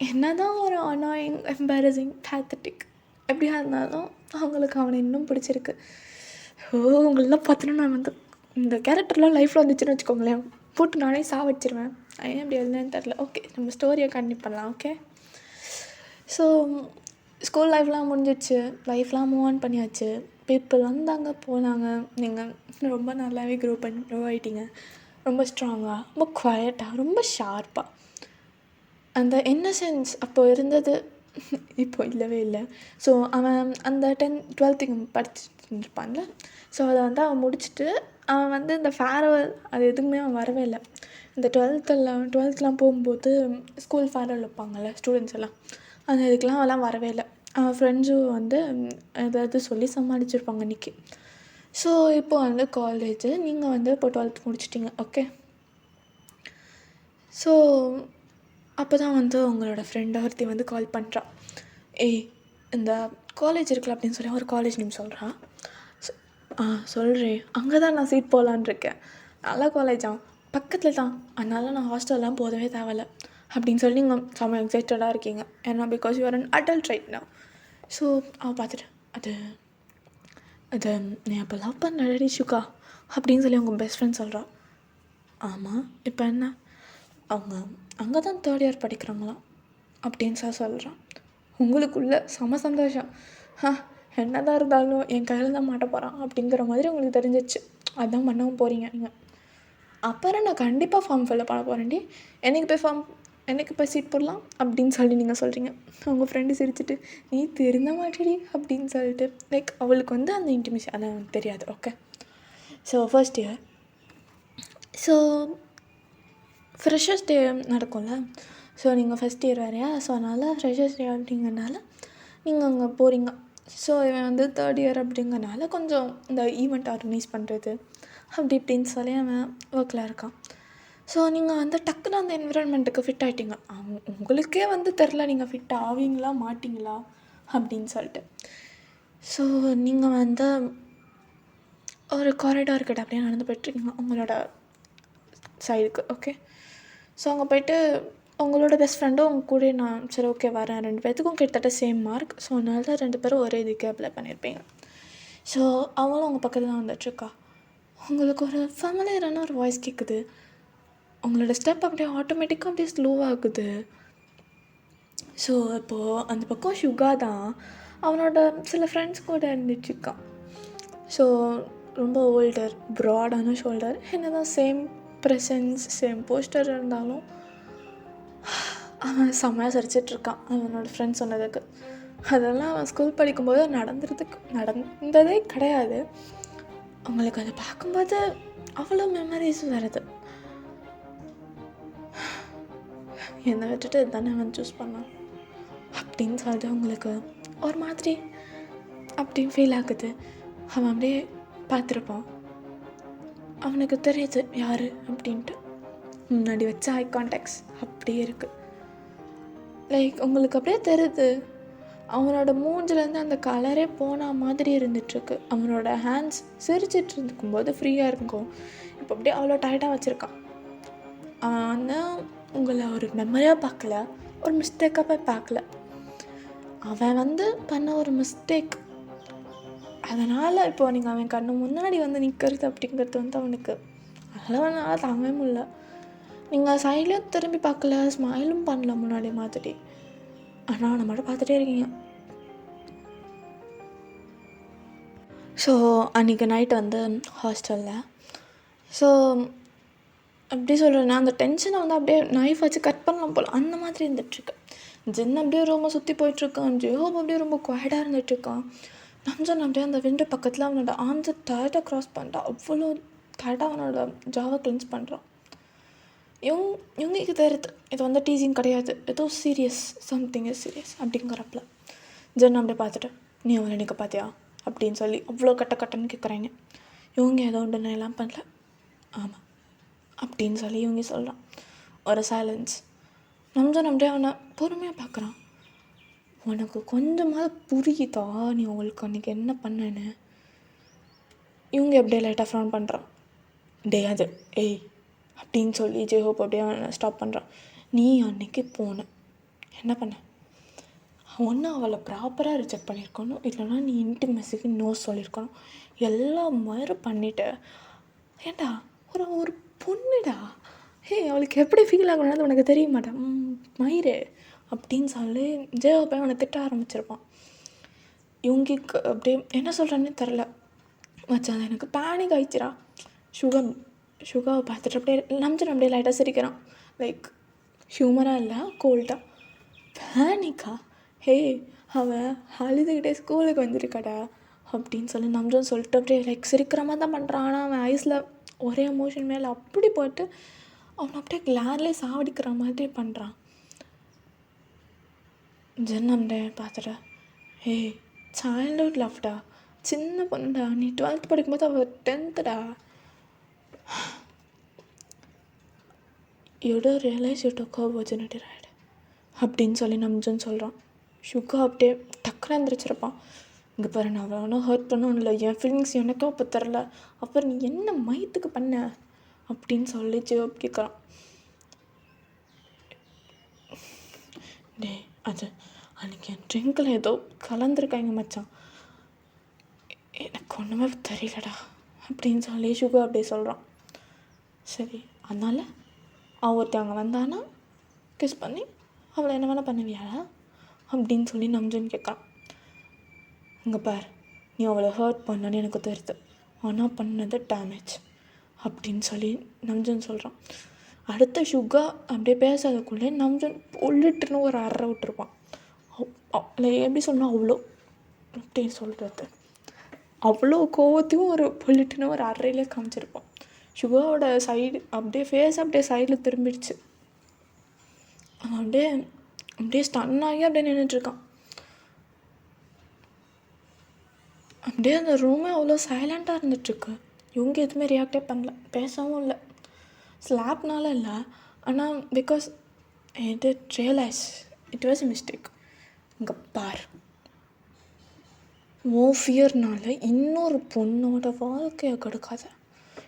Speaker 1: என்ன தான் ஒரு அனாயிங், எம்பாரசிங், பேத்தட்டிக் எப்படியா இருந்தாலும் அவங்களுக்கு அவனை இன்னும் பிடிச்சிருக்கு. உங்களெலாம் பார்த்தோன்னா நான் இந்த கேரக்டர்லாம் லைஃப்பில் வந்துச்சுன்னு வச்சுக்கோங்களேன், போட்டு நானே சாவடிச்சிருவேன். ஏன் அப்படி எழுதுனேன்னு தெரில. ஓகே, நம்ம ஸ்டோரியை கண்டினியூ பண்ணலாம். ஓகே, ஸோ ஸ்கூல் லைஃப்லாம் முடிஞ்சிடுச்சு, லைஃப்லாம் மூவ் ஆன் பண்ணியாச்சு, பீப்புள் வந்தாங்க போனாங்க, நீங்கள் ரொம்ப நல்லாவே க்ரோ ஆகிட்டீங்க, ரொம்ப ஸ்ட்ராங்காக, ரொம்ப குவையட்டாக, ரொம்ப ஷார்ப்பாக. அந்த இன்னசென்ஸ் அப்போது இருந்தது இப்போ இல்லவே இல்லை. ஸோ அவன் அந்த 10th 12th படிச்சுருப்பான்ல, ஸோ அதை அவன் முடிச்சுட்டு அவன் இந்த ஃபேர்வெல் அது எதுவுமே அவன் வரவே இல்லை. இந்த 12th போகும்போது ஸ்கூல் ஃபேர்வெல் வைப்பாங்கள்ல ஸ்டூடெண்ட்ஸ் எல்லாம், அந்த இதுக்கெலாம் அவெல்லாம் வரவே இல்லை. அவன் ஃப்ரெண்ட்ஸும் ஏதாவது சொல்லி சமாளிச்சிருப்பாங்க அன்றைக்கி. ஸோ இப்போது காலேஜ் நீங்கள் இப்போ 12th முடிச்சிட்டிங்க, ஓகே. ஸோ அப்போ தான் உங்களோட ஃப்ரெண்டை ஒருத்தி கால் பண்ணுறான். ஏய், இந்த காலேஜ் இருக்குல்ல அப்படின்னு சொல்லி ஒரு காலேஜ் நேம் சொல்கிறான். சொல்கிறேன், அங்கே தான் நான் சீட் போகலான் இருக்கேன், நல்ல காலேஜா, பக்கத்தில் தான், அதனால நான் ஹாஸ்டல்லாம் போதவே தேவையில்ல அப்படின்னு சொல்லி நீங்கள் செம்ம எக்ஸைட்டடாக இருக்கீங்க. ஏன்னா because you are an adult right now. So அவன் பார்த்துட்டு அது நீ அப்போ லவ் பண்ண ரெடி ஷுக்கா அப்படின்னு சொல்லி உங்கள் பெஸ்ட் ஃப்ரெண்ட் சொல்கிறான். ஆமாம், இப்போ என்ன, அவங்க அங்கே தான் 3rd year படிக்கிறாங்களாம் அப்படின்னு சொல்கிறான். உங்களுக்குள்ள செம சந்தோஷம். என்ன தான் இருந்தாலும் என் கையில் தான் மாட்ட போகிறான் அப்படிங்கிற மாதிரி உங்களுக்கு தெரிஞ்சிச்சு. அதுதான் பண்ணவும் போகிறீங்க நீங்கள். அப்புறம் நான் கண்டிப்பாக ஃபார்ம் ஃபில்அப் பண்ண போகிறேன்டி, என்னைக்கு போய் சீட் போடலாம் அப்படின்னு சொல்லி நீங்கள் சொல்கிறீங்க. உங்கள் ஃப்ரெண்டு சிரிச்சிட்டு நீ தெரிந்த மாட்டேடி அப்படின்னு சொல்லிட்டு, லைக் அவளுக்கு அந்த இன்டிமேஷன் அது அவனுக்கு தெரியாது, okay. So first year, so freshers day நடக்கும்ல, ஸோ நீங்கள் ஃபஸ்ட் இயர் வேறையா, ஸோ அதனால் ஃப்ரெஷர்ஸ் டே அப்படிங்கிறனால நீங்கள் அங்கே போகிறீங்க. ஸோ இவன் 3rd year அப்படிங்கிறனால கொஞ்சம் இந்த ஈவெண்ட் ஆர்கனைஸ் பண்ணுறது அப்படி இப்படின்னு சொல்லி அவன் ஒர்க்கில் இருக்கான். ஸோ நீங்கள் டக்குன்னு அந்த என்விரான்மெண்ட்டுக்கு ஃபிட் ஆகிட்டீங்க. உங்களுக்கே தெரில நீங்கள் ஃபிட் ஆவீங்களா மாட்டிங்களா அப்படின்னு சொல்லிட்டு. ஸோ நீங்கள் ஒரு காரிடார் கிட்ட அப்படியே நடந்து போய்ட்டுருக்கீங்க உங்களோட சைடுக்கு, ஓகே. ஸோ அங்கே போய்ட்டு உங்களோட பெஸ்ட் ஃப்ரெண்டும் உங்கள் கூட நான் சரி ஓகே வரேன், 2 பேர்த்துக்கும் கிட்டத்தட்ட சேம் மார்க், ஸோ அதனால தான் 2 பேரும் ஒரே இதுக்கு அப்ளை பண்ணியிருப்பீங்க. ஸோ அவங்களும் உங்கள் பக்கத்தில் தான் வந்துட்டுருக்கா. உங்களுக்கு ஒரு ஃபேமிலியரான ஒரு வாய்ஸ் கேட்குது, உங்களோட ஸ்டெப் அப்படியே ஆட்டோமேட்டிக்காக அப்படியே ஸ்லோவாகுது. ஸோ இப்போது அந்த பக்கம் ஷுகா தான் அவனோட சில ஃப்ரெண்ட்ஸ் கூட இருந்துட்டுருக்கான். ஸோ ரொம்ப ஓல்டர், ப்ராடான ஷோல்டர், என்ன தான் சேம் ப்ரெசன்ஸ் சேம் போஸ்டர் இருந்தாலும் அவன் செம்மையாக சிரிச்சிட்ருக்கான் அவனோட ஃப்ரெண்ட்ஸ் சொன்னதுக்கு. அதெல்லாம் அவன் ஸ்கூல் படிக்கும்போது நடந்ததே கிடையாது. அவங்களுக்கு அதை பார்க்கும்போது அவ்வளோ மெமரிஸ் வருது. என்னை விட்டுட்டு தானே அவன் சூஸ் பண்ணான் அப்படின்னு சொல்லிட்டு அவங்களுக்கு ஒரு மாதிரி அப்படின்னு ஃபீல் ஆகுது. அவன் அப்படியே பார்த்துருப்பான், அவனுக்கு தெரியுது யார் அப்படின்ட்டு. முன்னாடி வச்ச ஐ கான்டாக்ட்ஸ் அப்படியே இருக்குது. லைக் உங்களுக்கு அப்படியே தெரியுது அவனோட மூஞ்சிலேருந்து அந்த கலரே போன மாதிரி இருந்துகிட்ருக்கு. அவனோட ஹேண்ட்ஸ் சிரிச்சிட்டு இருக்கும்போது ஃப்ரீயாக இருக்கும், இப்போ அப்படியே அவ்வளோ டைட்டாக வச்சுருக்கான். அவன் உங்களை ஒரு மெமரியாக பார்க்கல, ஒரு மிஸ்டேக்காக போய் பார்க்கல. அவன் வந்து பண்ண ஒரு மிஸ்டேக், அதனால் இப்போ நீங்கள் அவன் கண்ணு முன்னாடி வந்து நிற்கிறது அப்படிங்கிறது வந்து அவனுக்கு அதனால் தாங்கவே முடியல. நீங்கள் சைட்லையும் திரும்பி பார்க்கல, ஸ்மைலும் பண்ணல முன்னாடி மாதிரி, ஆனால் அவனை மட்டும் பார்த்துட்டே இருக்கீங்க. ஸோ அன்றைக்கி நைட்டு வந்து ஹாஸ்டலில், ஸோ எப்படி சொல்கிறேன்னா அந்த டென்ஷனை வந்து அப்படியே நைஃப் வச்சு கட் பண்ணலாம் போல் அந்த மாதிரி இருந்துகிட்ருக்கு. ஜென் அப்படியே ரொம்ப சுற்றி போயிட்டுருக்கான், ஜெயோப் அப்படியே ரொம்ப குவைடாக இருந்துகிட்ருக்கான். நம்ஜன் அப்படியே அந்த விண்டோ பக்கத்தில் அவனோட ஆர்ம்ஸை டயர்டாக க்ராஸ் பண்ணிட்டான், அவ்வளோ டயர்டாக அவனோட ஜாவை கிளென்ஸ் பண்ணுறான். இவங்களுக்கு தெரியுது இது வந்து டீசிங் கிடையாது, ஏதோ சீரியஸ், சம்திங் இஸ் சீரியஸ் அப்படிங்கிறப்பல ஜென் அப்படியே பார்த்துட்டு, நீ அவளை நிற்க பார்த்தியா அப்படின்னு சொல்லி அவ்வளோ கட்டன்னு கேட்குறாங்க. இவங்க ஏதோ ஒன்று எல்லாம் பண்ணல, ஆமாம் அப்படின்னு சொல்லி இவங்க சொல்கிறான். ஒரு சைலன்ஸ். நம்ஜன் அப்படியே அவனை பொறுமையாக பார்க்குறான். உனக்கு கொஞ்சமாவது புரியுதா நீ அவங்களுக்கு அன்றைக்கி என்ன பண்ணேன்னு? இவங்க எப்படியே லைட்டாக ஃப்ரௌன் பண்ணுறான். டே அது ஏய் அப்படின்னு சொல்லி ஜெஹோப் அப்படியே அவனை ஸ்டாப் பண்ணுறான். நீ அன்றைக்கி போன என்ன பண்ண? ஒன்று அவளை ப்ராப்பராக ரிஜெக்ட் பண்ணியிருக்கணும், இல்லைனா நீ இன்டிமெசிக்கு நோ சொல்லியிருக்கணும். எல்லா மாதிரியும் பண்ணிவிட்டு ஏண்டா ஒரு பொண்ணுடா, அவளுக்கு எப்படி ஃபீல் ஆகணும்னு உனக்கு தெரிய மாட்டேன் மயிறு அப்படின்னு சொல்லி ஜெயோப்பை அவனை திட்ட ஆரம்பிச்சிருப்பான். இவங்களுக்கு அப்படியே என்ன சொல்கிறானே தெரில. மச்சான் எனக்கு பேனிக் ஆயிடுச்சுரா. சுகாவை பார்த்துட்டு அப்படியே நம்ஜன் அப்படியே லைட்டாக சிரிக்கிறான், லைக் ஹியூமராக இல்லை கோல்டாக. பேனிக்கா? அவன் அழுதுகிட்டே ஸ்கூலுக்கு வந்துருக்காடா அப்படின்னு சொல்லி நம்ஜன் சொல்லிட்டு அப்படியே லைக் சிரிக்கிற மாதிரி தான் பண்ணுறான். ஆனால் அவன் ஐஸில் ஒரே எமோஷன் மேலே அப்படி போட்டு அவனை அப்படியே கிளார்லேயே சாவடிக்கிற மாதிரி பண்ணுறான். ஜென் அப்படியே பார்த்துட்டா, சைல்ட்ஹுட் லவ்டா, சின்ன பொண்ணுடா, நீ 12th படிக்கும்போது அவள் 10thடா. You realise you took her virginity right அப்படின்னு சொல்லி நம்ஜன் சொல்கிறான். சுகா அப்படியே டக்குன்னு எழுந்திரிச்சிருப்பான். இங்கே பாரு, நான் அவனை ஹர்ட் பண்ணணும் இல்லை, என் ஃபீலிங்ஸ் எனக்கும் இப்போ தெரில, அப்புறம் நீ என்ன மயத்துக்கு பண்ண அப்படின்னு சொல்லி ஜெவாப் கேட்குறான். டே அது அன்றைக்கி என் ட்ரிங்கில் ஏதோ கலந்துருக்காங்க மச்சான், எனக்கு ஒன்றுமே தெரியலடா அப்படின்னு சொல்லி சுகா அப்படியே சொல்கிறான். சரி, அதனால் ஒருத்தவங்க வந்தானா கிஸ் பண்ணி அவளை என்ன வேணால் பண்ணுவியாடா அப்படின்னு சொல்லி நம்ஜன் கேட்குறான். இங்கே பார், நீ அவளை ஹர்ட் பண்ணன்னு எனக்கு தெரியுது, ஆனால் பண்ணது டேமேஜ் அப்படின்னு சொல்லி நம்ஜன் சொல்கிறான். அடுத்த சுகா அப்படியே பேசாதக்குள்ளே நம்ஜன் புல்லிட்டுன்னு ஒரு அறை விட்டுருப்பான். எப்படி சொன்னால் அவ்வளோ அப்படின்னு சொல்கிறது, அவ்வளோ கோவத்தையும் ஒரு புல்லிட்டுன்னு ஒரு அறையிலே காமிச்சிருப்பான். சுகாவோட சைடு அப்படியே ஃபேஸ் அப்படியே சைடில் திரும்பிடுச்சு. அவன் அப்படியே ஸ்டன்னாகி அப்படியே நின்றுட்டுருக்கான். அப்படியே அந்த ரூமே அவ்வளோ சைலண்ட்டாக இருந்துகிட்ருக்கு. இவங்க எதுவுமே ரியாக்டே பண்ணல, பேசவும் இல்லை. ஸ்லாப்னால இல்லை, ஆனால் பிகாஸ் இது realise it was a mistake. இங்கே பார், ஓ ஃபியர்னால இன்னொரு பொண்ணோட வாழ்க்கையை கெடுக்காத.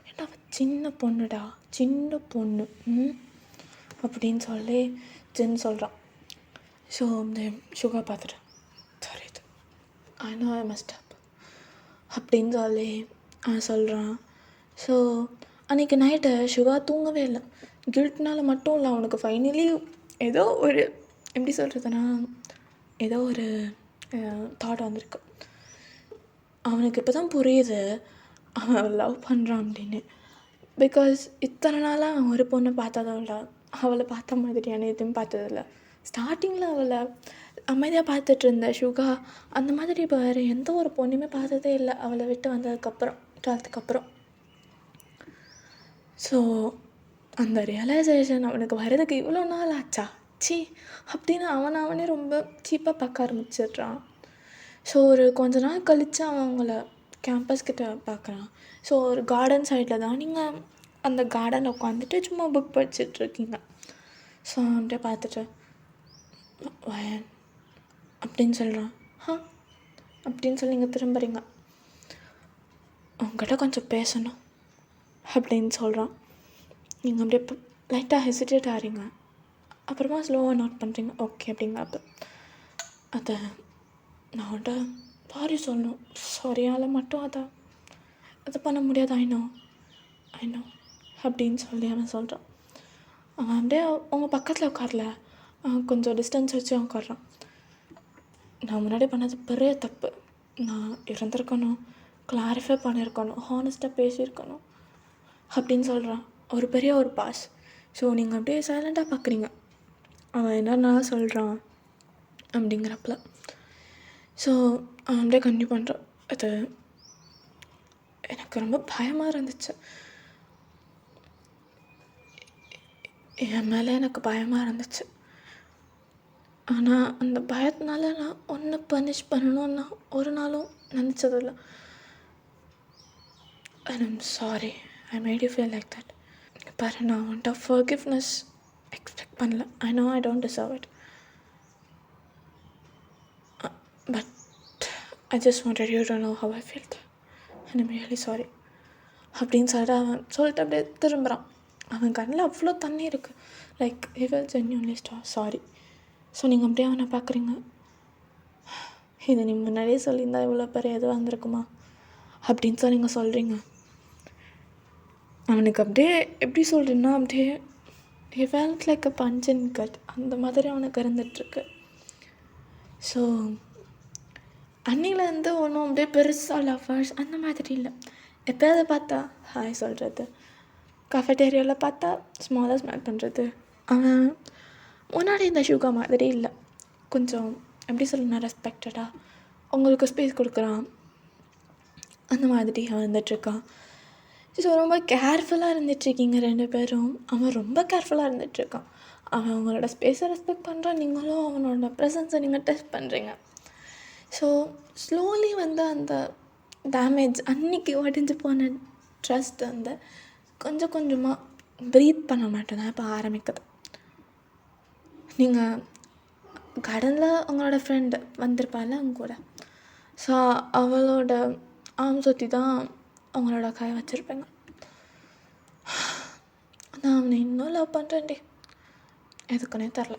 Speaker 1: ஏன்னா அவள் சின்ன பொண்ணுடா, சின்ன பொண்ணு அப்படின்னு சொல்லி ஜென் சொல்கிறான். ஸோ அந்த சுகா பார்த்துட்டு தெரியுது, ஐ நோ ஐ மஸ்ட் அப் அப்படின்னு சொல்லி சொல்கிறான். ஸோ அன்றைக்கி நைட்டு சுகா தூங்கவே இல்லை. கில்ட்னால் மட்டும் இல்லை, அவனுக்கு ஃபைனலி ஏதோ ஒரு எப்படி சொல்கிறதுனா ஏதோ ஒரு தாட் வந்திருக்கு. அவனுக்கு இப்போ தான் புரியுது அவன் லவ் பண்ணுறான் அப்படின்னு. பிகாஸ் இத்தனை நாளாக அவன் ஒரு பொண்ணை பார்த்ததில்ல, அவளை பார்த்த மாதிரியான எதுவும் பார்த்ததில்ல. ஸ்டார்டிங்கில் அவளை அமைதியாக பார்த்துட்டு இருந்த சுகா அந்த மாதிரி இப்போ வேறு எந்த ஒரு பொண்ணுமே பார்த்ததே இல்லை அவளை விட்டு வந்ததுக்கப்புறம், 12th அப்புறம். ஸோ அந்த ரியலைசேஷன் அவனுக்கு வர்றதுக்கு இவ்வளோ நாள் ஆச்சா அப்படின்னு அவனே ரொம்ப சீப்பாக பார்க்க ஆரம்பிச்சிடுறான். ஸோ ஒரு கொஞ்ச நாள் கழித்து அவன் அவங்கள கேம்பஸ் கிட்ட பார்க்குறான். ஸோ ஒரு கார்டன் சைடில் தான் நீங்கள் அந்த கார்டனில் உட்காந்துட்டு சும்மா புக் படிச்சிட்ருக்கீங்க. ஸோ அப்படியே பார்த்துட்டு வயன் அப்படின்னு சொல்கிறான். அப்படின்னு சொல்லி நீங்கள் திரும்புறீங்க. உங்கள்கிட்ட கொஞ்சம் பேசணும் அப்படின்னு சொல்கிறான். நீங்கள் அப்படியே லைட்டாக ஹெசிடேட் ஆகிறீங்க. அப்புறமா ஸ்லோவாக நோட் பண்ணுறீங்க ஓகே அப்படிங்கிறப்ப அதை நான் அவன்கிட்ட சாரி சொல்லணும், சாரியால் மட்டும் அதை பண்ண முடியாது. ஐநோ அப்படின்னு சொல்லி அவன் சொல்கிறான். அவன் அப்படியே அவங்க பக்கத்தில் உட்காரல, கொஞ்சம் டிஸ்டன்ஸ் வச்சு உட்காடுறான். நான் முன்னாடி பண்ணது பெரிய தப்பு, நான் இருந்திருக்கணும், கிளாரிஃபை பண்ணியிருக்கணும், ஹானஸ்ட்டாக பேசியிருக்கணும் அப்படின்னு சொல்கிறான். ஒரு பாஸ். ஸோ நீங்கள் அப்படியே சைலண்ட்டாக பார்க்குறீங்க அவன் என்னென்ன சொல்கிறான் அப்படிங்கிறப்பல. ஸோ அவன் அப்படியே கன்டினியூ பண்ணுறான். அது எனக்கு ரொம்ப பயமாக இருந்துச்சு, என் மேலே எனக்கு பயமாக இருந்துச்சு. ஆனால் அந்த பயத்தினால நான் ஒன்று பனிஷ் பண்ணணும்னு நான் ஒரு நாளும் நினச்சதில்லை. And I'm sorry I made you feel like that. பாரு, நான் அவன்கிட்ட ஃபர்கிவ்னஸ் எக்ஸ்பெக்ட் பண்ணல. I know I don't deserve it, but I just wanted you to know how I felt and I'm really sorry அப்படின்னு சொல்லிட்டு அப்படியே திரும்புகிறான். அவன் கண்ணில் அவ்வளோ தண்ணி இருக்குது, like he felt genuinely sorry. So நீங்கள் அப்படியே அவனை பார்க்குறீங்க, இது நீ முன்னாடியே சொல்லியிருந்தா இவ்வளோ பெரிய எதுவும் வந்திருக்குமா அப்படின்னு சொல்லி நீங்கள் சொல்கிறீங்க. அவனுக்கு அப்படியே எப்படி சொல்கிறேன்னா, அப்படியே he felt like a punch and cut, அந்த மாதிரி அவனுக்கு இருந்துகிட்ருக்கு. ஸோ அன்னிலேருந்து ஒன்றும் அப்படியே பெருசாக லவ்வர்ஸ் அந்த மாதிரி இல்லை. எப்போயாவது பார்த்தா ஹாய் சொல்கிறது, கஃபெட்டேரியாவில் பார்த்தா ஸ்மாலாக ஸ்மைல் பண்ணுறது. அவன் முன்னாடி இந்த ஷுகா மாதிரி இல்லை, கொஞ்சம் எப்படி சொல்லணும், ரெஸ்பெக்டடாக அவங்களுக்கு ஸ்பேஸ் கொடுக்குறான், அந்த மாதிரி அவன் இருந்துகிட்ருக்கான். ஸோ ரொம்ப கேர்ஃபுல்லாக இருந்துகிட்ருக்கீங்க ரெண்டு பேரும். அவன் ரொம்ப கேர்ஃபுல்லாக இருந்துகிட்ருக்கான். அவன் அவங்களோட ஸ்பேஸை ரெஸ்பெக்ட் பண்ணுறான், நீங்களும் அவனோட ப்ரெசன்ஸை நீங்கள் டெஸ்ட் பண்ணுறீங்க. ஸோ ஸ்லோலி அந்த டேமேஜ் அன்றைக்கி உடஞ்சி போன ட்ரஸ்ட் கொஞ்சம் கொஞ்சமாக ப்ரீத் பண்ண மட்டும்தான் இப்போ ஆரம்பிக்குது. நீங்கள் கடனில் உங்களோட ஃப்ரெண்டு வந்திருப்பாள் அவங்க கூட, ஸோ அவளோட ஆம் சுற்றி தான் அவங்களோட காய வச்சுருப்பேங்க. நான் அவனை இன்னும் லவ் பண்ணுறேன்டி, எதுக்குன்னே தெரில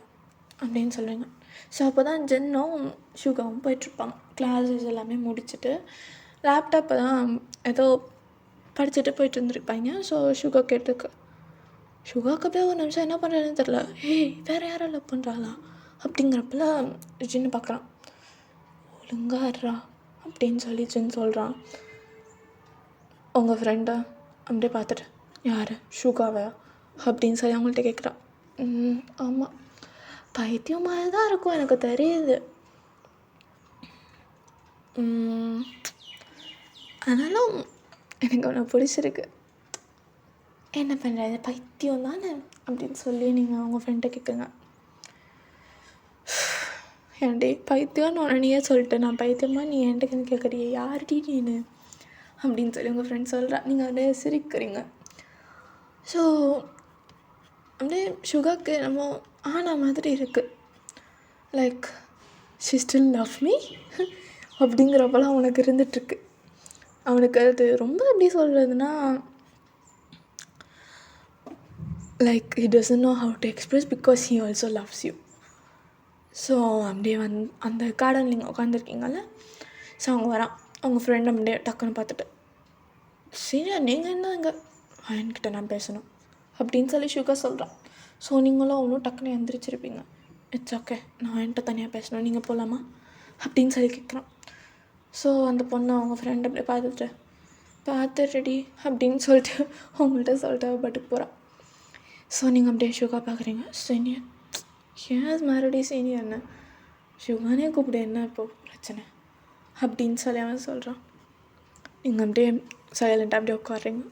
Speaker 1: அப்படின்னு சொல்லுவீங்க. ஸோ அப்போ தான் ஜென்னும் ஷுகாவும் போயிட்டுருப்பாங்க. கிளாஸஸ் எல்லாமே முடிச்சுட்டு லேப்டாப்பை தான் ஏதோ படிச்சுட்டு போயிட்டு இருந்துருப்பாங்க. ஸோ ஷுகா ஷுகாவுக்கு அப்படியே ஒரு நிமிஷம் என்ன பண்ணுறதுன்னு தெரில, வேறு யாரும் லவ் பண்ணுறாளா அப்படிங்கிறப்பல ஜின்னு பார்க்குறான். ஒழுங்காடுறா அப்படின்னு சொல்லி ஜின் சொல்கிறான். உங்கள் ஃப்ரெண்டை அப்படியே பார்த்துட்டு, யார் ஷுகாவை அப்படின்னு சொல்லி அவங்கள்ட்ட கேட்குறான். ஆமாம், பைத்தியம் மாதிரி தான் இருக்கும் எனக்கு தெரியுது, ஆனாலும் எனக்கு அவனை பிடிச்சிருக்கு, என்ன பண்ணுறது, பைத்தியம் தானே அப்படின்னு சொல்லி நீங்கள் அவங்க ஃப்ரெண்டை கேட்குங்க. ஏன்டி பைத்தியம்னு உடனே சொல்லிட்டு, நான் பைத்தியமாக நீ என்கிட்ட கேட்குறிய, யார்டி நீனு அப்படின்னு சொல்லி உங்கள் ஃப்ரெண்ட் சொல்கிறா. நீங்கள் அப்படியே சிரிக்கிறீங்க. ஸோ அப்படியே ஷுகாக்கு நம்ம ஆன மாதிரி இருக்குது, like she still love me அப்படிங்கிறப்பெல்லாம் அவனுக்கு இருந்துகிட்ருக்கு. அவனுக்கு அது ரொம்ப எப்படி சொல்கிறதுனா, like he doesn't know how to express because he also loves you. So அப்படியே அந்த கார்டன் நீங்கள் உட்காந்துருக்கீங்கல்ல, ஸோ அவங்க வரான். அவங்க ஃப்ரெண்ட் அப்படியே டக்குன்னு பார்த்துட்டு, சீனியர் நீங்கள் என்ன இங்கே, என்கிட்ட நான் பேசணும் அப்படின்னு சொல்லி ஷுகா சொல்கிறான். ஸோ நீங்களும் அவனும் டக்குன்னு எந்திரிச்சிருப்பீங்க. இட்ஸ் ஓகே, நான் என்கிட்ட தனியாக பேசணும், நீங்கள் போகலாமா அப்படின்னு சொல்லி கேட்குறான். ஸோ அந்த பொண்ணு அவங்க ஃப்ரெண்ட் அப்படியே பார்த்துட்டுடி அப்படின்னு சொல்லிட்டு அவங்கள்ட்ட சொல்லிட்டு பட்டுக்கு போகிறான். ஸோ நீங்கள் அப்படியே ஷுகா பார்க்குறீங்க. சீனியர், ஏன் மறுபடியும் சீனியர்னு ஷுகானே கூப்பிடு, என்ன இப்போது பிரச்சனை அப்படின்னு சொல்லி அவன் சொல்கிறான். நீங்கள் அப்படியே சைலண்ட்டாக அப்படியே உட்காடுறீங்க.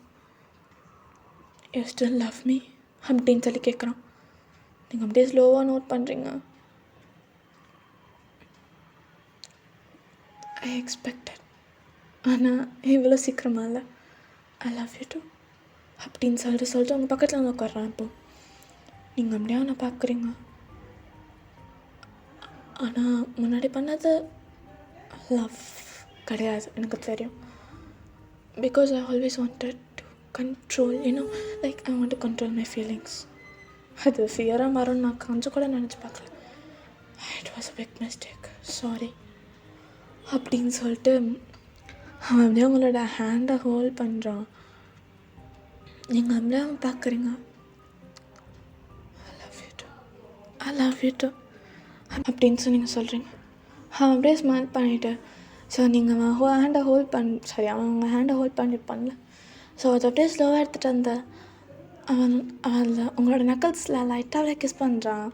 Speaker 1: யூ ஸ்டில் லவ் மீ அப்படின்னு சொல்லி கேட்குறான். நீங்கள் அப்படியே ஸ்லோவாக நோட் பண்ணுறீங்க. ஐ எக்ஸ்பெக்டட், ஆனால் இவ்வளோ சீக்கிரமா இல்லை, ஐ லவ் யூ டூ அப்படின்னு சொல்லிட்டு அவங்க பக்கத்தில் வந்து உட்காடுறான். இப்போது நீங்கள் அப்படியே அவனை பார்க்குறீங்க. ஆனால் முன்னாடி பண்ணது லவ் கிடையாது, எனக்கு தெரியும். Because I always wanted to control, like I want to control my feelings. அது ஃபியராக மாறும்னு நான் கொஞ்சம் கூட நினச்சி பார்க்கல. It was a big mistake, sorry அப்படின்னு சொல்லிட்டு அவன் அப்படியே உங்களோட ஹேண்டை ஹோல்ட் பண்ணுறான். நீங்கள் அப்படியே அவன் பார்க்குறீங்க. ஐ லவ் யூ டூ அப்படின்னு சொல்லி நீங்கள் சொல்கிறீங்க. அவன் அப்படியே ஸ்மைல் பண்ணிவிட்டு ஸோ நீங்கள் அவன் ஹேண்டை ஹோல்ட் அவன் உங்கள் ஹேண்டை ஹோல்ட் பண்ணியிருப்பான்ல. ஸோ அதை அப்படியே ஸ்லோவாக எடுத்துகிட்டு அந்த அவன் உங்களோட நக்கல்ஸில் லைட்டாக கிஸ் பண்ணுறான்.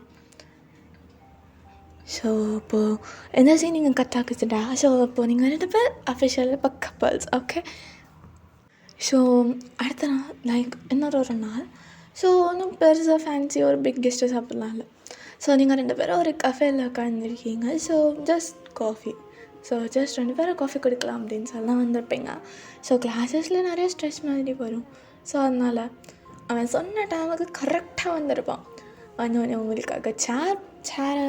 Speaker 1: ஸோ இப்போது எந்த சீன் நீங்கள் கட் ஆகுதுடா. ஸோ இப்போது நீங்கள் 2 பேர் அஃபிஷியல் இப்போ கப்பல்ஸ், ஓகே. ஸோ அடுத்த நாள் இன்னொரு நாள். ஸோ ஒன்றும் பெருசாக ஃபேன்சி ஒரு பிக் கெஸ்ட்டு சாப்பிட்லாம் இல்லை. ஸோ நீங்கள் 2 பேரும் ஒரு கஃபேயில் உட்காந்துருக்கீங்க. So just coffee. So just 2 பேரும் காஃபி குடிக்கலாம் அப்படின்னு சொல்லலாம் வந்திருப்பீங்க. ஸோ கிளாஸஸில் நிறைய ஸ்ட்ரெஸ் மாதிரி வரும். ஸோ அதனால் அவன் சொன்ன டைமுக்கு கரெக்டாக வந்திருப்பான். வந்தோடனே உங்களுக்காக சேரை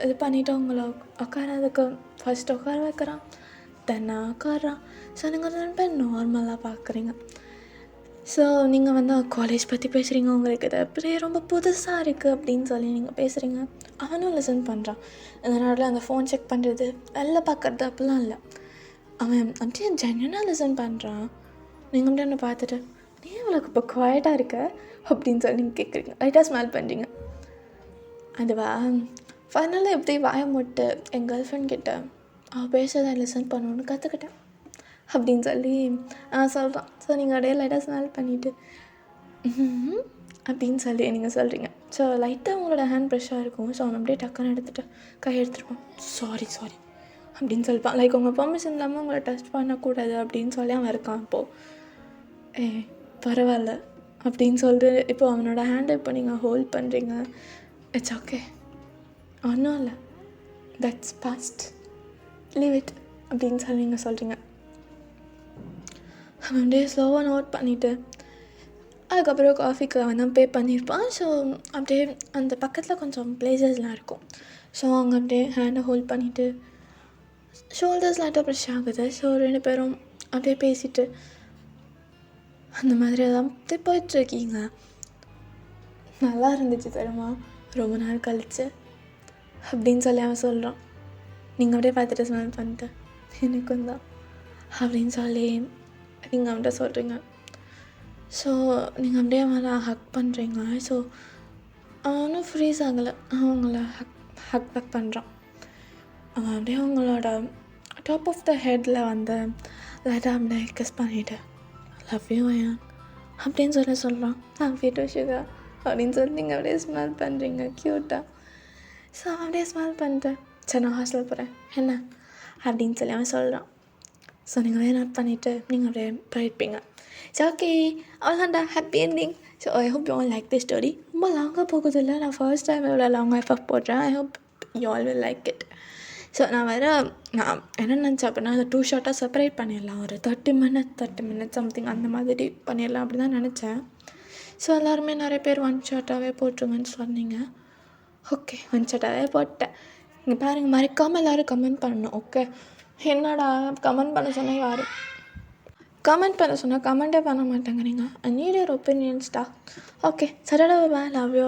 Speaker 1: இது பண்ணிவிட்டு உங்களை உட்காரதுக்கு ஃபஸ்ட்டு உட்கார வைக்கிறான், தென்னை உட்காரான். ஸோ நீங்கள் 2 பேர் நார்மலாக பார்க்குறீங்க. ஸோ நீங்கள் காலேஜ் பற்றி பேசுகிறீங்க, உங்களுக்கு இது அப்படியே ரொம்ப புதுசாக இருக்குது அப்படின்னு சொல்லி நீங்கள் பேசுகிறீங்க. அவனும் லிசன் பண்ணுறான். அதனால அந்த ஃபோன் செக் பண்ணுறது வெளில பார்க்குறது அப்படிலாம் இல்லை. அவன் அப்படியே ஜென்யூனாக லிசன் பண்ணுறான். நீங்கள் அப்படியே ஒன்று பார்த்துட்டு நீ இவளுக்கு இப்போ குவாய்ட்டாக இருக்க அப்படின்னு சொல்லி நீங்கள் கேட்குறீங்க. லைட்டாக ஸ்மெல் பண்ணுறீங்க. அதுவா ஃபைனலாக எப்படி வாய மூட்டு என் கேர்ள் ஃப்ரெண்ட் கிட்ட அவள் பேசுறதை லிசன் பண்ணணுன்னு கற்றுக்கிட்டேன் அப்படின்னு சொல்லி சொல்கிறான். ஸோ நீங்கள் அப்படியே லைட்டாக ஸ்மெல் பண்ணிவிட்டு அப்படின்னு சொல்லி நீங்கள் சொல்கிறீங்க. ஸோ லைட்டாக உங்களோட ஹேண்ட் ப்ரெஷ்ஷாக இருக்கும். ஸோ அவன் அப்படியே டக்குன்னு எடுத்துகிட்டு கை எடுத்துருப்பான். சாரி அப்படின்னு சொல்லிப்பான். உங்கள் பெர்மிஷன் இல்லாமல் உங்களை டச் பண்ணக்கூடாது அப்படின்னு சொல்லி அவன் இருக்கான். இப்போது பரவாயில்ல அப்படின்னு சொல்லிட்டு இப்போ அவனோட ஹேண்டை இப்போ நீங்கள் ஹோல்ட் பண்ணுறீங்க. இட்ஸ் ஓகே, ஒன்றும் இல்லை, தட்ஸ் பாஸ்ட், லீவ் இட் அப்படின்னு சொல்லி நீங்கள் சொல்கிறீங்க. அவன் அப்படியே ஸ்லோவாக நோட் பண்ணிவிட்டு அதுக்கப்புறம் காஃபிக்கு அவன் தான் பே பண்ணியிருப்பான். ஸோ அப்படியே அந்த பக்கத்தில் கொஞ்சம் பிளேசஸ்லாம் இருக்கும். ஸோ அவங்க அப்படியே ஹேண்டை ஹோல்ட் பண்ணிவிட்டு ஷோல்டர்ஸ் லைட்டாக ப்ரெஷ் ஆகுது. ஸோ 2 பேரும் அப்படியே பேசிவிட்டு அந்த மாதிரி தான் போயிட்டுருக்கீங்க. நல்லா இருந்துச்சு தெரியுமா ரொம்ப நாள் கழிச்சு அப்படின்னு சொல்லி அவன் சொல்கிறான். நீங்கள் அப்படியே பார்த்துட்டு ஸ்மெல் பண்ணிட்டு எனக்கும் தான் அப்படின்னு சொல்லி நீங்கள் அவன்கிட்ட சொல்கிறீங்க. ஸோ நீங்கள் அப்படியே அவனை ஹக் பண்ணுறீங்க. ஸோ அவனும் ஃப்ரீஸ் ஆகலை. அவங்கள ஹக் பேக் பண்ணுறான். அவன் அப்படியே அவங்களோட டாப் ஆஃப் த ஹெட்டில் லைட்டாக அப்படியே கிஸ் பண்ணிவிட்டு லவ் யூ அயான் அப்படின்னு சொல்கிறான். லவ் யூ டூ சுகர் அப்படின்னு சொல்லி நீங்கள் அப்படியே ஸ்மெல் பண்ணுறீங்க க்யூட்டாக. ஸோ அப்படியே ஸ்மெல் பண்ணிட்டேன். சரி நான் ஹாஸ்டல் போகிறேன் என்ன அப்படின்னு சொல்லி அவன் சொல்கிறான். ஸோ நீங்கள் அப்படியே நோட் பண்ணிவிட்டு நீங்கள் அப்படியே போயிருப்பீங்க. ஸோ ஓகே, அவ்வளோதான்டா, happy ending. So I hope you all like the story. ரொம்ப லாங்காக போகுது இல்லை, நான் ஃபர்ஸ்ட் டைம் எவ்வளோ லாங்காக எஃபெக்ட் போடுறேன். ஐ hope you all will like it. So நான் என்ன நினச்சேன் அப்படின்னா அதை 2 ஷார்ட்டாக செப்பரேட் பண்ணிடலாம். ஒரு 30 மினிட்ஸ் சம்திங் அந்த மாதிரி பண்ணிடலாம் அப்படி தான் நினச்சேன். ஸோ எல்லாருமே நிறைய பேர் 1 ஷார்ட்டாகவே போட்டுருங்கன்னு சொன்னீங்க. ஓகே, 1 ஷார்ட்டாகவே போட்டேன். இங்கே பாருங்கள், மறக்காமல் எல்லோரும் கமெண்ட் பண்ணணும். ஓகே, என்னடா கமெண்ட் பண்ண சொன்னால் யாரும் கமெண்ட் பண்ண சொன்னால் கமெண்ட்டே பண்ண மாட்டேங்கிறீங்க. ஐ நீட் யுவர் ஒப்பீனியன்ஸ்டா. ஓகே, சடா, லவ் யூ.